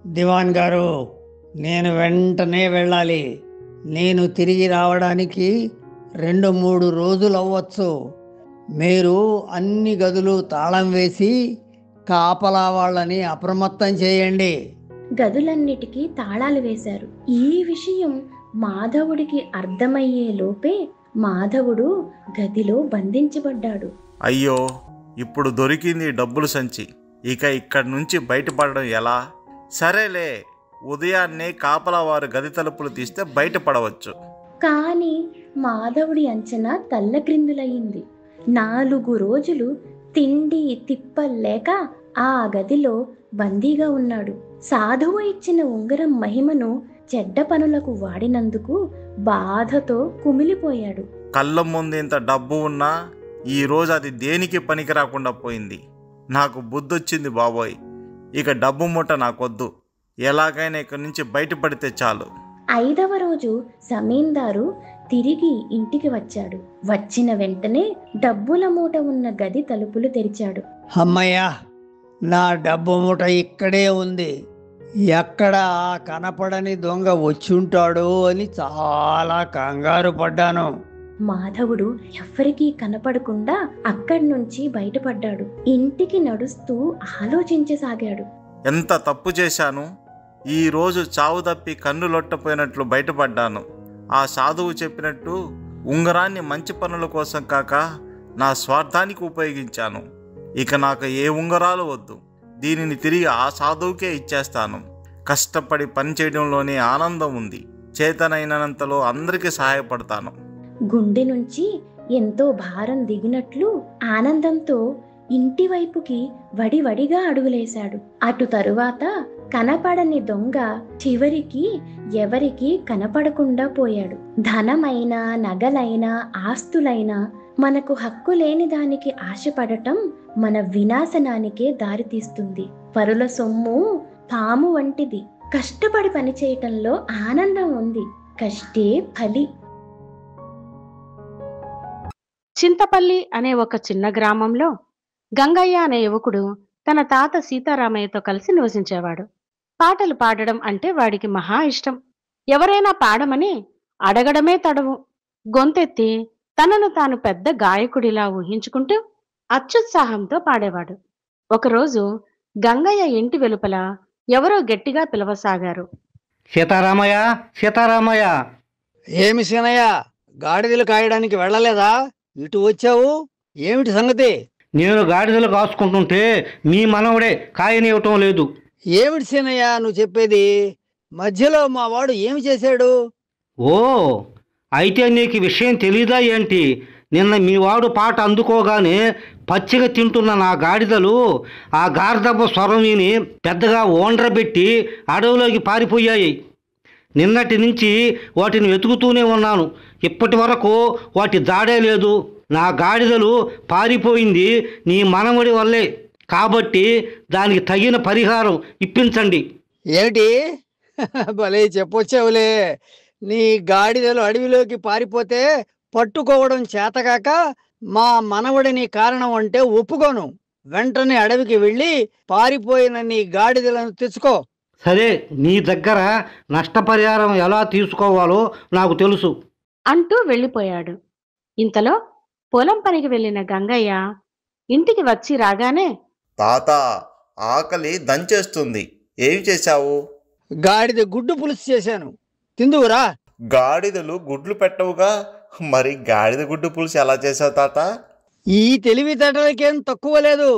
దివాన్ గారు, నేను వెంటనే వెళ్ళాలి. నేను తిరిగి రావడానికి 2-3 రోజులు అవ్వచ్చు. మీరు అన్ని గదులు తాళం వేసి కాపలా వాళ్ళని అప్రమత్తం చేయండి. గదులన్నిటికీ తాళాలు వేశారు. ఈ విషయం మాధవుడికి అర్థమయ్యే లోపే మాధవుడు గదిలో బంధించబడ్డాడు. అయ్యో, ఇప్పుడు దొరికింది డబ్బులు సంచి. ఇక ఇక్కడి నుంచి బయటపడడం ఎలా? సరేలే, ఉదయాన్నే కాపలా వారు గది తలుపులు తీస్తే బయటపడవచ్చు. కానీ మాధవుడి అంచనా తల్లక్రిందులయ్యింది. 4 రోజులు తిండి తిప్పలేక ఆ గదిలో బందీగా ఉన్నాడు. సాధువు ఇచ్చిన ఉంగరం మహిమను చెడ్డ పనులకు వాడినందుకు బాధతో కుమిలిపోయాడు. కళ్ళ ముందు ఇంత డబ్బు ఉన్నా ఈరోజు అది దేనికి పనికి రాకుండా పోయింది. నాకు బుద్ధొచ్చింది బాబోయ్. ఇక డబ్బు మూట నాకొద్దు. ఎలాగైనా ఇక్కడి నుంచి బయటపడితే చాలు. 5వ రోజు జమీందారు తిరిగి ఇంటికి వచ్చాడు. వచ్చిన వెంటనే డబ్బుల మూట ఉన్న గది తలుపులు తెరిచాడు. అమ్మయ్యా, నా డబ్బు మూట ఇక్కడే ఉంది. ఎక్కడ ఆ కనపడని దొంగ వచ్చుంటాడో అని చాలా కంగారు పడ్డాను. మాధవుడు ఎవ్వరికీ కనపడకుండా అక్కడి నుంచి బయటపడ్డాడు. ఇంటికి నడుస్తూ ఆలోచించసాగాడు. ఎంత తప్పు చేశాను. ఈరోజు చావు తప్పి కన్ను లొట్టపోయినట్లు బయటపడ్డాను. ఆ సాధువు చెప్పినట్టు ఉంగరాన్ని మంచి పనుల కోసం కాక నా స్వార్థానికి ఉపయోగించాను. ఇక నాకు ఏ ఉంగరాలు వద్దు. దీనిని తిరిగి ఆ సాధువుకే ఇచ్చేస్తాను. కష్టపడి పనిచేయడంలోనే ఆనందం ఉంది. చేతనైనంతలో అందరికీ సహాయపడతాను. గుండె నుంచి ఎంతో భారం దిగినట్లు ఆనందంతో ఇంటి వైపుకి వడివడిగా అడుగులేశాడు. అటు తరువాత కనపడని దొంగ చివరికి ఎవరికి కనపడకుండా పోయాడు. ధనమైనా నగలైనా ఆస్తులైనా మనకు హక్కు లేని దానికి ఆశపడటం మన వినాశనానికే దారితీస్తుంది. పరుల సొమ్ము పాము వంటిది. కష్టపడి పనిచేయటంలో ఆనందం ఉంది. కష్టే ఫలి. చింతపల్లి అనే ఒక చిన్న గ్రామంలో గంగయ్య అనే యువకుడు తన తాత సీతారామయ్యతో కలిసి నివసించేవాడు. పాటలు పాడడం అంటే వాడికి మహా ఇష్టం. ఎవరైనా పాడమని అడగడమే తడవు. గొంతెత్తి తనను తాను పెద్ద గాయకుడిలా ఊహించుకుంటూ అత్యుత్సాహంతో పాడేవాడు. ఒకరోజు గంగయ్య ఇంటి వెలుపల ఎవరో గట్టిగా పిలవసాగారు. సీతారామయ్య, సీతారామయ్య. ఏమి సీనయ్య, గాడిదలు కాయడానికి వెళ్ళలేదా? ఇటు వచ్చావు, ఏమిటి సంగతి? నేను గాడిదలు కాసుకుంటుంటే మీ మనవడే కాయనివ్వటం లేదు. ఏమిటి సీనయ్య నువ్వు చెప్పేది? మధ్యలో మా వాడు ఏమి చేశాడు? ఓ, అయితే నీకు విషయం తెలీదా ఏంటి? నిన్న మీ వాడు పాట అందుకోగానే పచ్చిగా తింటున్న నా గాడిదలు ఆ గార్ధపు స్వరం విని పెద్దగా ఓండ్రబెట్టి అడవిలోకి పారిపోయాయి. నిన్నటి నుంచి వాటిని వెతుకుతూనే ఉన్నాను. ఇప్పటి వరకు వాటి జాడే లేదు. నా గాడిదలు పారిపోయింది నీ మనవడి వల్లే. కాబట్టి దానికి తగిన పరిహారం ఇప్పించండి. ఏమిటి? భలే చెప్పొచ్చావులే. నీ గాడిదలు అడవిలోకి పారిపోతే పట్టుకోవడం చేతకాక మా మనవడిని కారణం అంటే ఒప్పుకోను. వెంటనే అడవికి వెళ్ళి పారిపోయిన నీ గాడిదలను తెచ్చుకో. సరే, నీ దగ్గర నష్టపరిహారం ఎలా తీసుకోవాలో నాకు తెలుసు అంటూ వెళ్ళిపోయాడు. ఇంతలో పొలం పనికి వెళ్ళిన గంగయ్య ఇంటికి వచ్చి రాగానే, తాత, ఆకలి దంచేస్తుంది. ఏమి చేశావు? గాడిద గుడ్డు పులుసు చేశాను, తిందువురా. గాడిదలు గుడ్లు పెట్టవుగా, మరి గాడిద గుడ్డు పులుసు ఎలా చేసావు తాత? ఈ తెలివితేటలకేం తక్కువ లేదు.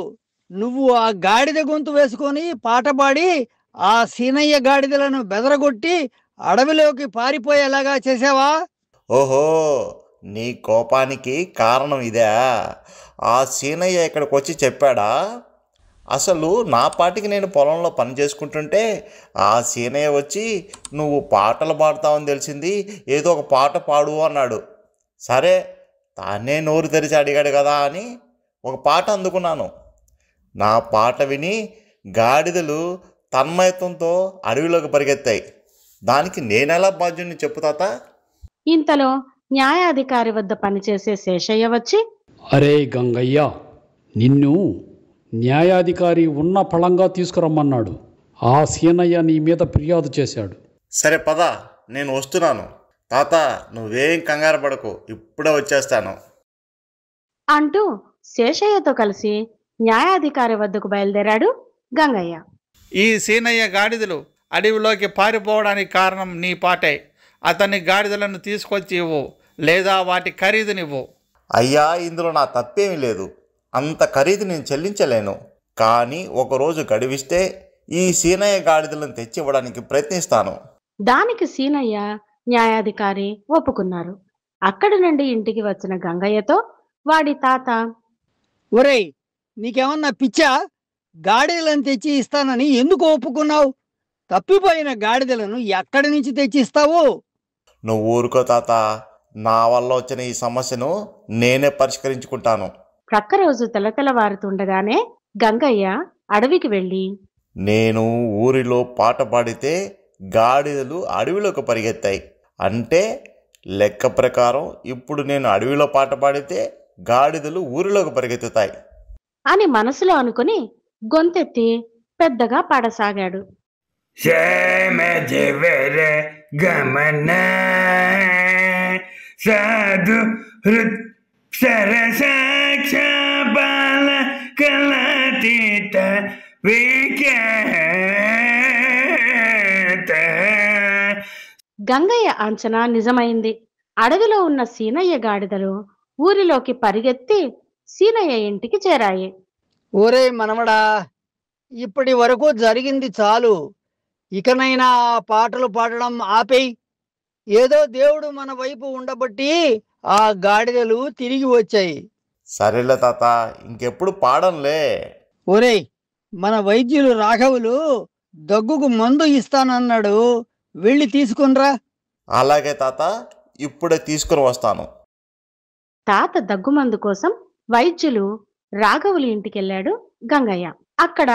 నువ్వు ఆ గాడిద గొంతు వేసుకొని పాట పాడి ఆ సీనయ్య గాడిదలను బెదరగొట్టి అడవిలోకి పారిపోయేలాగా చేసావా? ఓహో, నీ కోపానికి కారణం ఇదే. ఆ సీనయ్య ఇక్కడికి వచ్చి చెప్పాడా? అసలు నా పాటికి నేను పొలంలో పని చేసుకుంటుంటే ఆ సీనయ్య వచ్చి నువ్వు పాటలు పాడతావని తెలిసింది, ఏదో ఒక పాట పాడు అన్నాడు. సరే, తానే నోరు తెరిచి అడిగాడు కదా అని ఒక పాట అందుకున్నాను. నా పాట విని గాడిదలు తన్మయత్వంతో అడవిలోకి పరిగెత్తాయి. దానికి నేనెలా బాధ్యుని చెప్పు తాత? ఇంతలో న్యాయాధికారి వద్ద పనిచేసే శేషయ్య వచ్చి, అరే గంగయ్య, నిన్ను న్యాయాధికారి ఉన్న ఫలంగా తీసుకురమ్మన్నాడు. ఆ సీనయ్య నీ మీద ఫిర్యాదు చేశాడు. సరే పద, నేను వస్తున్నాను. తాత, నువ్వేం కంగారు పడకు, ఇప్పుడే వచ్చేస్తాను అంటూ శేషయ్యతో కలిసి న్యాయాధికారి వద్దకు బయలుదేరాడు గంగయ్య. ఈ సీనయ్య గాడిదలు అడవిలోకి పారిపోవడానికి కారణం నీ పాటే. అతని గాడిదలను తీసుకొచ్చి ఇవ్వు, లేదా వాటి ఖరీదునివ్వు. అయ్యా, ఇందులో నా తప్పేమీ లేదు. అంత ఖరీదు నేను చెల్లించలేను. కానీ ఒకరోజు గడివిస్తే ఈ సీనయ్య గాడిదలను తెచ్చి ఇవ్వడానికి ప్రయత్నిస్తాను. దానికి సీనయ్య, న్యాయాధికారి ఒప్పుకున్నారు. అక్కడి నుండి ఇంటికి వచ్చిన గంగయ్యతో వాడి తాత, ఒరేయ్, నీకేమన్నా పిచ్చా? గాడిదలను తెచ్చి ఇస్తానని ఎందుకు ఒప్పుకున్నావు? తప్పిపోయిన గాడిదలను ఎక్కడి నుంచి తెచ్చిస్తావు? నువ్వు ఊరుకో తాత, నా వల్ల వచ్చిన ఈ సమస్యను నేనే పరిష్కరించుకుంటాను. ప్రక్క రోజు తెల్లవారుతుండగానే గంగయ్య అడవికి వెళ్ళి, నేను ఊరిలో పాట పాడితే గాడిదలు అడవిలోకి పరిగెత్తాయి. అంటే లెక్క ప్రకారం ఇప్పుడు నేను అడవిలో పాట పాడితే గాడిదలు ఊరిలోకి పరిగెత్తుతాయి అని మనసులో అనుకుని గొంతెత్తి పెద్దగా పాడసాగాడు. గమన సాధు సరసాక్ష బాల కలతీత గంగయ్య అంచనా నిజమైంది. అడవిలో ఉన్న సీనయ్య గాడిదలు ఊరిలోకి పరిగెత్తి సీనయ్య ఇంటికి చేరాయి. ఒరే మనవడా, ఇప్పటి వరకు జరిగింది చాలు. ఇకనైనా ఆ పాటలు పాడడం ఆపేయ్. ఏదో దేవుడు మన వైపు ఉండబట్టి ఆ గాడిదలు తిరిగి వచ్చాయి. సరేలే తాత, ఇంకెప్పుడు పాడంలే. ఒరేయ్, మన వైద్యులు రాఘవులు దగ్గుకు మందు ఇస్తానన్నాడు, వెళ్ళి తీసుకునిరా. అలాగే తాత, ఇప్పుడే తీసుకుని వస్తాను. తాత దగ్గుమందు కోసం వైద్యులు రాఘవులు ఇంటికెళ్ళాడు గంగయ్య. అక్కడ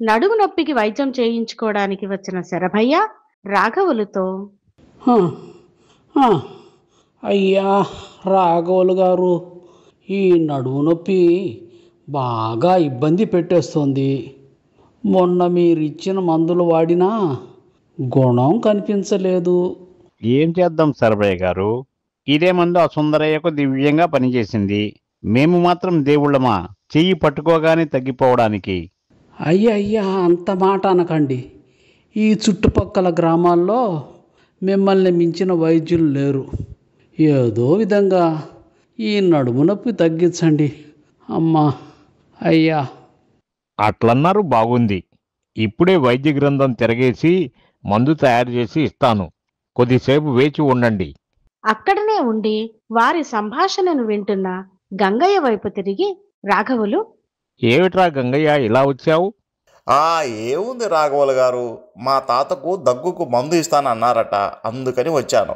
నడుము నొప్పికి వైద్యం చేయించుకోవడానికి వచ్చిన శరభయ్య రాఘవులతో, అయ్యా రాఘవులు గారు, ఈ నడుము నొప్పి బాగా ఇబ్బంది పెట్టేస్తుంది. మొన్న మీరిచ్చిన మందులు వాడినా గుణం కనిపించలేదు. ఏం చేద్దాం శరభయ్య గారు, ఇదే మందు ఆ సుందరయ్యకు దివ్యంగా పనిచేసింది. మేము మాత్రం దేవుళ్ళమా చెయ్యి పట్టుకోగానే తగ్గిపోవడానికి? అయ్యా అంత మాట అనకండి. ఈ చుట్టుపక్కల గ్రామాల్లో మిమ్మల్ని మించిన వైద్యులు లేరు. ఏదో విధంగా ఈ నడుము నొప్పి తగ్గించండి అమ్మా. అయ్యా అట్లన్నారు, బాగుంది. ఇప్పుడే వైద్య గ్రంథం తిరగేసి మందు తయారు చేసి ఇస్తాను. కొద్దిసేపు వేచి ఉండండి. అక్కడనే ఉండి వారి సంభాషణను వింటున్న గంగయ్య వైపు తిరిగి రాఘవులు, ఏమిట్రా గంగయ్య ఇలా వచ్చావు? ఏముంది రాఘవులు గారు, మా తాతకు దగ్గుకు మందు ఇస్తానన్నారట, అందుకని వచ్చాను.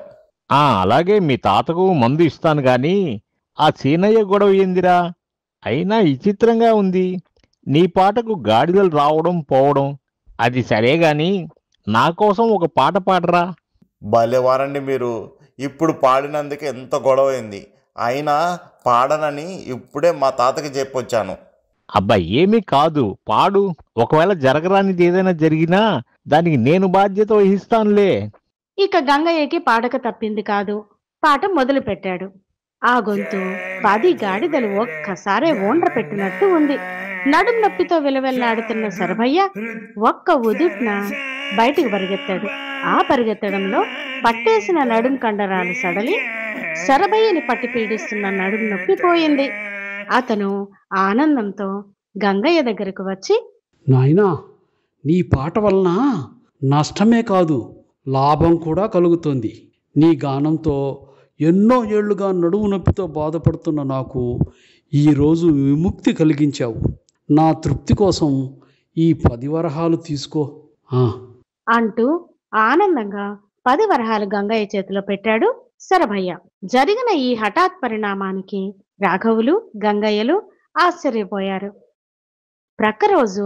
అలాగే మీ తాతకు మందు ఇస్తాను గాని ఆ సీనయ్య గొడవ ఏందిరా? అయినా విచిత్రంగా ఉంది. నీ పాటకు గాడిదలు రావడం పోవడం అది సరే గాని నా కోసం ఒక పాట పాడరా. భలేవారండి మీరు, ఇప్పుడు పాడినందుకు ఎంత గొడవైంది. అయినా పాడనని ఇప్పుడే మా తాతకి చెప్పొచ్చాను. అబ్బా ఏమీ కాదు, పాడు. ఒకవేళ జరగరానిది ఏదైనా జరిగినా దానికి నేను బాధ్యత వహిస్తానులే. ఇక గంగయ్యకి పాడక తప్పింది కాదు. పాట మొదలు పెట్టాడు. ఆ గొంతు 10 గాడిదలు ఒక్కసారే ఓండ్ర పెట్టినట్టు ఉంది. నడుం నొప్పితో విలవెల్లాడుతున్న శరభయ్య ఒక్క ఉదుట్న బయటికి పరిగెత్తాడు. ఆ పరిగెత్తడంలో పట్టేసిన నడుం కండరాలు సడలి శరభయ్యని పట్టి పీడిస్తున్న నడుం నొప్పి పోయింది. అతను ఆనందంతో గంగయ్య దగ్గరకు వచ్చి, నాయనా, నీ పాట వలన నష్టమే కాదు లాభం కూడా కలుగుతుంది. నీ గానంతో ఎన్నో ఏళ్లుగా నడుము నొప్పితో బాధపడుతున్న నాకు ఈరోజు విముక్తి కలిగించావు. నా తృప్తి కోసం ఈ 10 వరహాలు తీసుకో అంటూ ఆనందంగా 10 వరహాలు గంగయ్య చేతిలో పెట్టాడు శరభయ్య. జరిగిన ఈ హఠాత్ పరిణామానికి రాఘవులు గంగయ్యలు ఆశ్చర్యపోయారు. ప్రక్కరోజు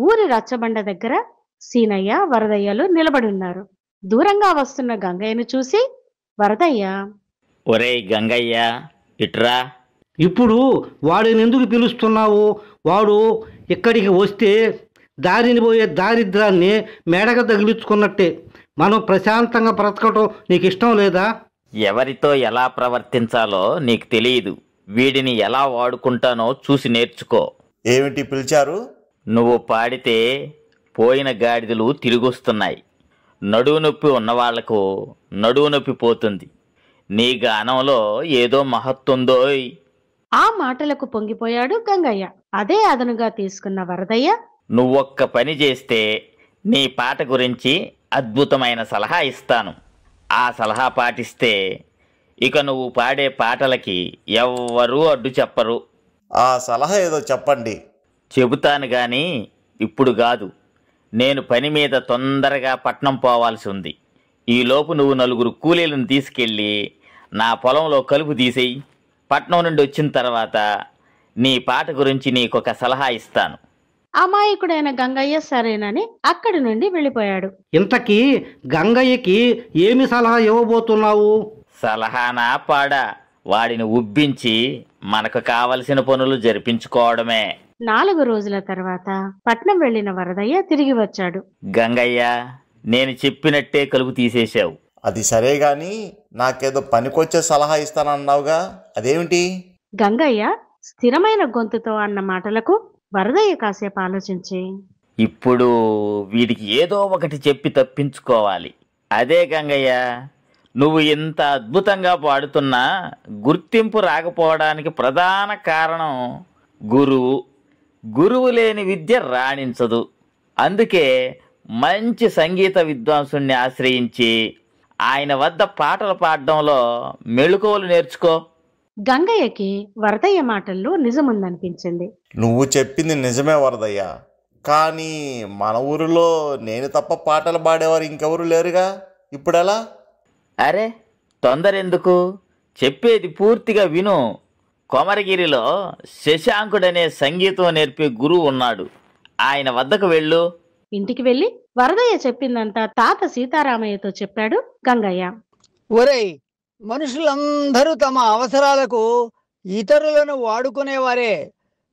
ఊరి రచ్చబండ దగ్గర సీనయ్య వరదయ్యలు నిలబడున్నారు. దూరంగా వస్తున్న గంగయ్యను చూసి వరదయ్య, ఒరేయ్ గంగయ్య ఇట్రా. ఇప్పుడు వాడిని ఎందుకు పిలుస్తున్నావు? వాడు ఇక్కడికి వస్తే దారిని పోయే దారిద్రాన్ని మేడగా తగిలించుకున్నట్టే. మనం ప్రశాంతంగా బ్రతకటం నీకు ఇష్టం లేదా? ఎవరితో ఎలా ప్రవర్తించాలో నీకు తెలియదు. వీడిని ఎలా వాడుకుంటానో చూసి నేర్చుకో. ఏమిటి పిలిచారు? నువ్వు పాడితే పోయిన గాడిదలు తిరిగొస్తున్నాయి. నడువు నొప్పి ఉన్నవాళ్లకు నడువు నొప్పి పోతుంది. నీ గానంలో ఏదో మహత్తుందోయ్. ఆ మాటలకు పొంగిపోయాడు గంగయ్య. అదే అదనుగా తీసుకున్న వరదయ్య, నువ్వొక్క పని చేస్తే నీ పాట గురించి అద్భుతమైన సలహా ఇస్తాను. ఆ సలహా పాటిస్తే ఇక నువ్వు పాడే పాటలకి ఎవ్వరూ అడ్డు చెప్పరు. ఆ సలహా ఏదో చెప్పండి. చెబుతాను గాని ఇప్పుడు కాదు. నేను పని మీద తొందరగా పట్నం పోవాల్సి ఉంది. ఈలోపు నువ్వు 4 కూలీలను తీసుకెళ్ళి నా పొలంలో కలుపు తీసేయి. పట్నం నుండి వచ్చిన తర్వాత నీ పాట గురించి నీకొక సలహా ఇస్తాను. అమాయకుడైన గంగయ్య సరేనని అక్కడి నుండి వెళ్ళిపోయాడు. ఇంతకీ గంగయ్యకి ఏమి సలహా ఇవ్వబోతున్నావు? సలహానా పాడా? వాడిని ఉబ్బించి మనకు కావలసిన పనులు జరిపించుకోవడమే. 4 రోజుల తర్వాత పట్నం వెళ్లిన వరదయ్య తిరిగి వచ్చాడు. గంగయ్య, నేను చెప్పినట్టే కలుపు తీసేశావు. అది సరే గాని నాకేదో పనికొచ్చే సలహా ఇస్తానన్నావుగా, అదేమిటి? గంగయ్య స్థిరమైన గొంతుతో అన్న మాటలకు వరదయ్య కాసేపు ఆలోచించి, ఇప్పుడు వీడికి ఏదో ఒకటి చెప్పి తప్పించుకోవాలి. అదే గంగయ్య, నువ్వు ఇంత అద్భుతంగా పాడుతున్నా గుర్తింపు రాకపోవడానికి ప్రధాన కారణం గురువు లేని విద్య రాణించదు. అందుకే మంచి సంగీత విద్వాంసుణ్ణి ఆశ్రయించి ఆయన వద్ద పాటలు పాడడంలో మెళుకువలు నేర్చుకో. గంగయ్యకి వరదయ్య మాటల్లో నిజముందనిపించింది. నువ్వు చెప్పింది నిజమే వరదయ్య, కానీ మన ఊరిలో నేను తప్ప పాటలు పాడేవారు ఇంకెవరు లేరుగా, ఇప్పుడెలా? అరే తొందర ఎందుకు, చెప్పేది పూర్తిగా విను. కొమరగిరిలో శశాంకుడనే సంగీతం నేర్పే గురువు ఉన్నాడు, ఆయన వద్దకు వెళ్ళు. ఇంటికి వెళ్లి వరదయ్య చెప్పిందంతా తాత సీతారామయ్యతో చెప్పాడు గంగయ్య. ఒరేయ్, మనుషులందరూ తమ అవసరాలకు ఇతరులను వాడుకునేవారే.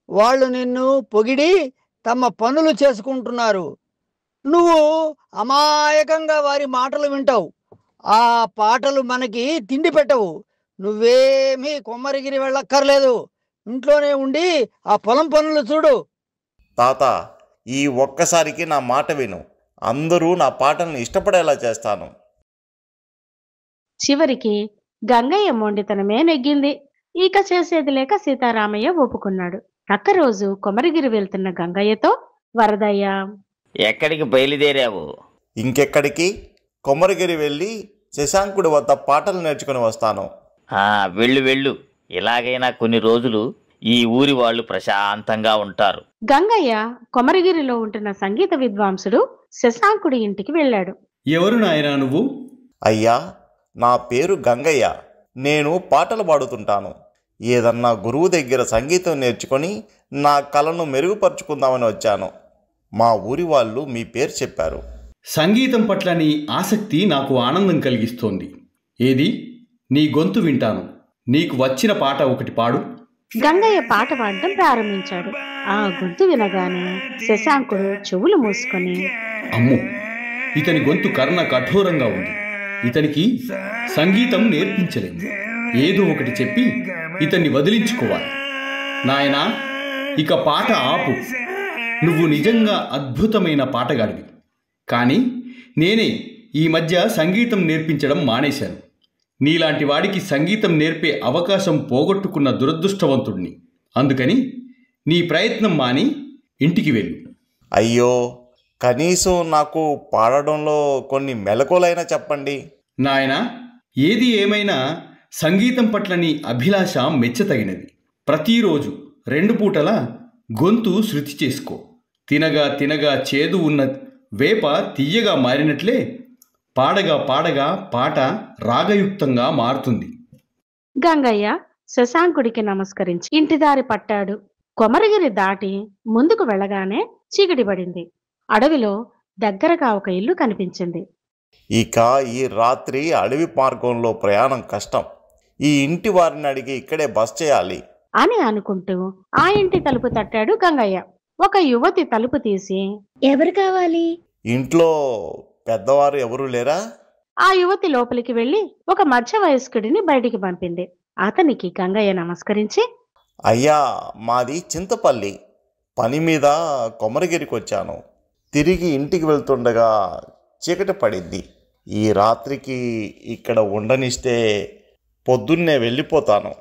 వాళ్ళు నిన్ను పొగిడి తమ పనులు చేసుకుంటున్నారు. నువ్వు అమాయకంగా వారి మాటలు వింటావు. ఆ పాటలు మనకి తిండి పెట్టవు. నువ్వేమీ కొమ్మరిగిరి వెళ్ళక్కర్లేదు, ఇంట్లోనే ఉండి ఆ పొలం పనులు చూడు. తాత, ఈ ఒక్కసారికి నా మాట విను, అందరూ నా పాటలను ఇష్టపడేలా చేస్తాను. చివరికి గంగయ్య మొండితనమే నెగ్గింది. ఇక చేసేది లేక సీతారామయ్య ఒప్పుకున్నాడు. ప్రక్క రోజు కొమరగిరి వెళ్తున్న గంగయ్యతో వరదయ్య, ఎక్కడికి బయలుదేరావు? ఇంకెక్కడికి, కొమరగిరి వెళ్ళి శశాంకుడి వద్ద పాటలు నేర్చుకుని వస్తాను. వెళ్ళు వెళ్ళు, ఇలాగైనా కొన్ని రోజులు ఈ ఊరి వాళ్ళు ప్రశాంతంగా ఉంటారు. గంగయ్య కొమరగిరిలో ఉంటున్న సంగీత విద్వాంసుడు శశాంకుడి ఇంటికి వెళ్ళాడు. ఎవరు నాయనా నువ్వు? అయ్యా, నా పేరు గంగయ్య. నేను పాటలు పాడుతుంటాను. ఏదన్నా గురువు దగ్గర సంగీతం నేర్చుకొని నా కళను మెరుగుపరుచుకుందామని వచ్చాను. మా ఊరి వాళ్ళు మీ పేరు చెప్పారు. సంగీతం పట్ల నీ ఆసక్తి నాకు ఆనందం కలిగిస్తోంది. ఏది, నీ గొంతు వింటాను. నీకు వచ్చిన పాట ఒకటి పాడు. గంగయ్య పాట పాడడం ప్రారంభించాడు. ఆ గొంతు వినగానే శశాంకుడు చెవులు మూసుకొని, అమ్మో, ఇతని గొంతు కర్ణ కఠోరంగా ఉంది. ఇతనికి సంగీతం నేర్పించలేము. ఏదో ఒకటి చెప్పి ఇతన్ని వదిలించుకోవాలి. నాయనా, ఇక పాట ఆపు. నువ్వు నిజంగా అద్భుతమైన పాటగాడివి. కానీ నేనే ఈ మధ్య సంగీతం నేర్పించడం మానేశాను. నీలాంటి వాడికి సంగీతం నేర్పే అవకాశం పోగొట్టుకున్న దురదృష్టవంతుడిని. అందుకని నీ ప్రయత్నం మాని ఇంటికి వెళ్ళు. అయ్యో, కనీసం నాకు పాడడంలో కొన్ని మెలకువలైనా చెప్పండి. నాయనా, ఏది ఏమైనా సంగీతం పట్ల నీ అభిలాష మెచ్చతగినది. ప్రతిరోజు 2 పూటల గొంతు శృతి చేసుకో. తినగా తినగా చేదు ఉన్న వేప తియ్యగా మారినట్లే పాడగా పాడగా పాట రాగయుక్తంగా మారుతుంది. గంగయ్య శశాంకుడికి నమస్కరించి ఇంటిదారి పట్టాడు. కొమరగిరి దాటి ముందుకు వెళ్ళగానే చీకటి పడింది. అడవిలో దగ్గరగా ఒక ఇల్లు కనిపించింది. ఇక ఈ రాత్రి అడవి మార్గంలో ప్రయాణం కష్టం. ఈ ఇంటి వారిని అడిగి ఇక్కడే బస చేయాలి అని అనుకుంటూ ఆ ఇంటి తలుపు తట్టాడు గంగయ్య. ఒక యువతి తలుపు తీసి, ఎవరు కావాలి? ఇంట్లో పెద్దవారు ఎవరూ లేరా? ఆ యువతి లోపలికి వెళ్లి ఒక మధ్య వయస్కుడిని బయటికి పంపింది. అతనికి గంగయ్య నమస్కరించి, అయ్యా, మాది చింతపల్లి. పని మీద కొమరగిరికి వచ్చాను. తిరిగి ఇంటికి వెళ్తుండగా చీకటి పడింది. ఈ రాత్రికి ఇక్కడ ఉండనిస్తే పొద్దున్నే వెళ్ళిపోతాను.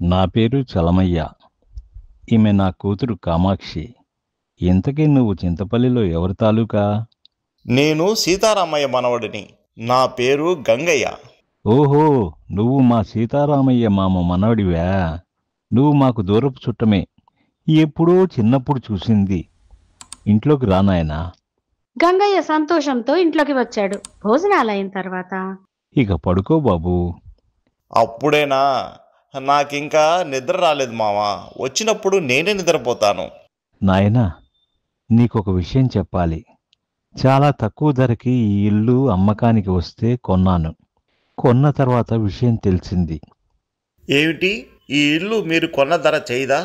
నా పేరు చలమయ్య. ఈమె నా కూతురు కామాక్షి. ఇంతకీ నువ్వు చింతపల్లిలో ఎవరి తాలూకా? నేను సీతారామయ్య మనవడిని. నా పేరు గంగయ్య. ఓహో, నువ్వు మా సీతారామయ్య మామ మనవడివా? నువ్వు మాకు దూరపు చుట్టమే. ఎప్పుడో చిన్నప్పుడు చూసింది. ఇంట్లోకి రానాయనా. గంగయ్య సంతోషంతో ఇంట్లోకి వచ్చాడు. భోజనాలైన తర్వాత, ఇక పడుకో బాబు. అప్పుడేనా? నాకింకా నిద్ర రాలేదు మావా. వచ్చినప్పుడు నేనే నిద్రపోతాను. నాయనా, నీకొక విషయం చెప్పాలి. చాలా తక్కువ ధరకి ఈ ఇల్లు అమ్మకానికి వస్తే కొన్నాను. కొన్న తర్వాత విషయం తెలిసింది. ఏమిటి, ఈ ఇల్లు మీరు కొన్న ధర చేయదా?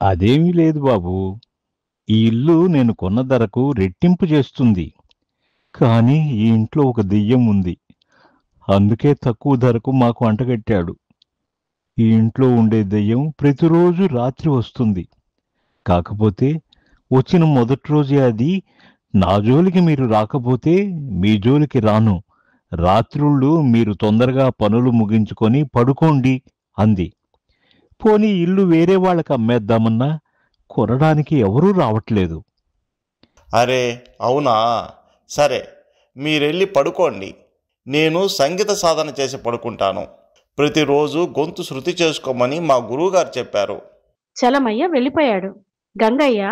అదేమీ లేదు బాబు. ఈ ఇల్లు నేను కొన్న ధరకు రెట్టింపు చేస్తుంది. కానీ ఈ ఇంట్లో ఒక దెయ్యం ఉంది. అందుకే తక్కువ ధరకు మాకు అంటగట్టాడు. ఈ ఇంట్లో ఉండే దెయ్యం ప్రతిరోజు రాత్రి వస్తుంది. కాకపోతే వచ్చిన మొదటి రోజే అది, నా జోలికి మీరు రాకపోతే మీ జోలికి రాను, రాత్రుళ్ళు మీరు తొందరగా పనులు ముగించుకొని పడుకోండి అంది. పోనీ ఇల్లు వేరే వాళ్ళకి అమ్మేద్దామన్నా కొనడానికి ఎవరూ రావట్లేదు. అరే అవునా? సరే, మీరెళ్ళి పడుకోండి. నేను సంగీత సాధన చేసి పడుకుంటాను. ప్రతిరోజు గొంతు శృతి చేసుకోమని మా గురువుగారు చెప్పారు. చలమయ్య వెళ్ళిపోయాడు. గంగయ్య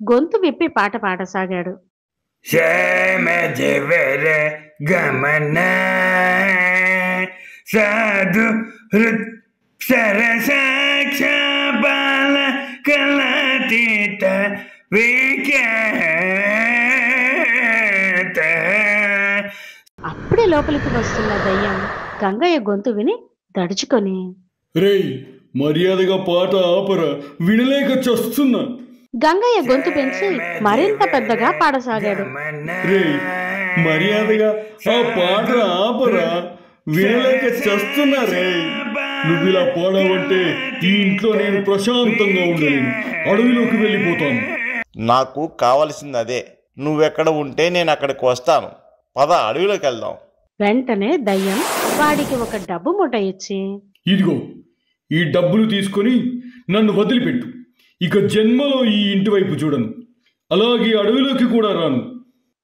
గొంతు విప్పి పాట పాడసాగాడు. శ్యామజవర గమన సాధు హృత్ సరసాక్ష బాల కళాతీత విఖ్యాత. అప్పుడే లోపలికి వస్తున్న దయ్యం గంగయ్య గొంతు విని దడుచుకొని, రేయ్ మర్యాదగా పాట ఆపరా, వినలేక చస్తున్నా. గంగయ్య గొంతు పెంచి మరింత పెద్దగా పాడసాగాడు. రేయ్ మర్యాదగా ఆ పాట ఆపరా, వినలేక చస్తున్నా. రేయ్ నువ్వు ఇలా పాడావంటే ఈ ఇంట్లో నేను ప్రశాంతంగా ఉండలేను, అడవిలోకి వెళ్ళిపోతాను. నాకు కావలసింది అదే. నువ్వెక్కడ ఉంటే నేను అక్కడికి వస్తాను. పద, అడవిలోకి వెళ్దాం. వెంటనే దయ్యం వాడికి ఒక డబ్బు మూట ఇచ్చి, ఇదిగో ఈ డబ్బులు తీసుకొని నన్ను వదిలిపెట్టు. ఇక జన్మలో ఈ ఇంటి వైపు చూడను, అలాగే అడవిలోకి కూడా రాను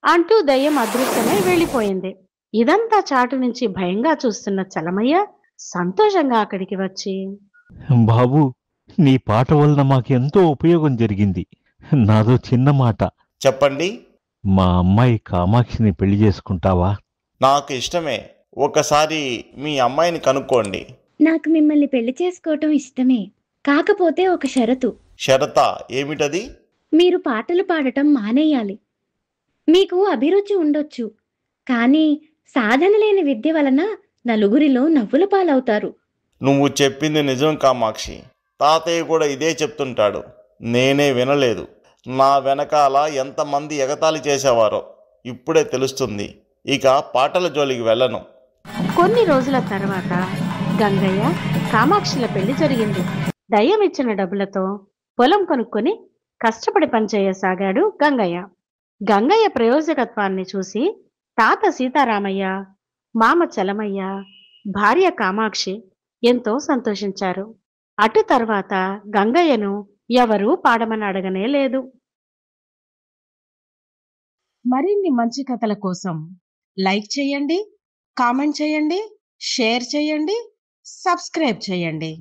అంటూ దయ్యం అదృశ్యమై వెళ్ళిపోయింది. ఇదంతా చాటు నుంచి భయంగా చూస్తున్న చలమయ్య సంతోషంగా అక్కడికి వచ్చి, బాబు, నీ పాట వలన మాకెంతో ఉపయోగం జరిగింది. నాదో చిన్న మాట. చెప్పండి. మా అమ్మాయి కామాక్షిని పెళ్లి చేసుకుంటావా? నాకు ఇష్టమే. ఒకసారి మీ అమ్మాయిని కనుక్కోండి. నాకు మిమ్మల్ని పెళ్లి చేసుకోవటం ఇష్టమే, కాకపోతే ఒక షరతు. షరతా? ఏమిటది? మీరు పాటలు పాడటం మానేయాలి. మీకు అభిరుచి ఉండొచ్చు, కానీ సాధన లేని విద్య వలన నలుగురిలో నవ్వుల పాలవుతారు. నువ్వు చెప్పింది నిజం కామాక్షి. తాతయ్య కూడా ఇదే చెప్తుంటాడు. నేనే వినలేదు. నా వెనకాల ఎంతమంది ఎగతాళి చేసేవారో ఇప్పుడే తెలుస్తుంది. ఇక పాటల జోలికి వెళ్ళను. కొన్ని రోజుల తర్వాత గంగయ్య కామాక్షిల పెళ్లి జరిగింది. దయ్యం ఇచ్చిన డబ్బులతో పొలం కొనుక్కొని కష్టపడి పనిచేయసాగాడు గంగయ్య. గంగయ్య ప్రయోజకత్వాన్ని చూసి తాత సీతారామయ్య, మామ చలమయ్య, భార్య కామాక్షి ఎంతో సంతోషించారు. అటు తర్వాత గంగయ్యను ఎవరూ పాడమని అడగనే లేదు. మరిన్ని మంచి కథల కోసం లైక్ చేయండి, కామెంట్ చేయండి, షేర్ చేయండి, సబ్స్క్రైబ్ చేయండి.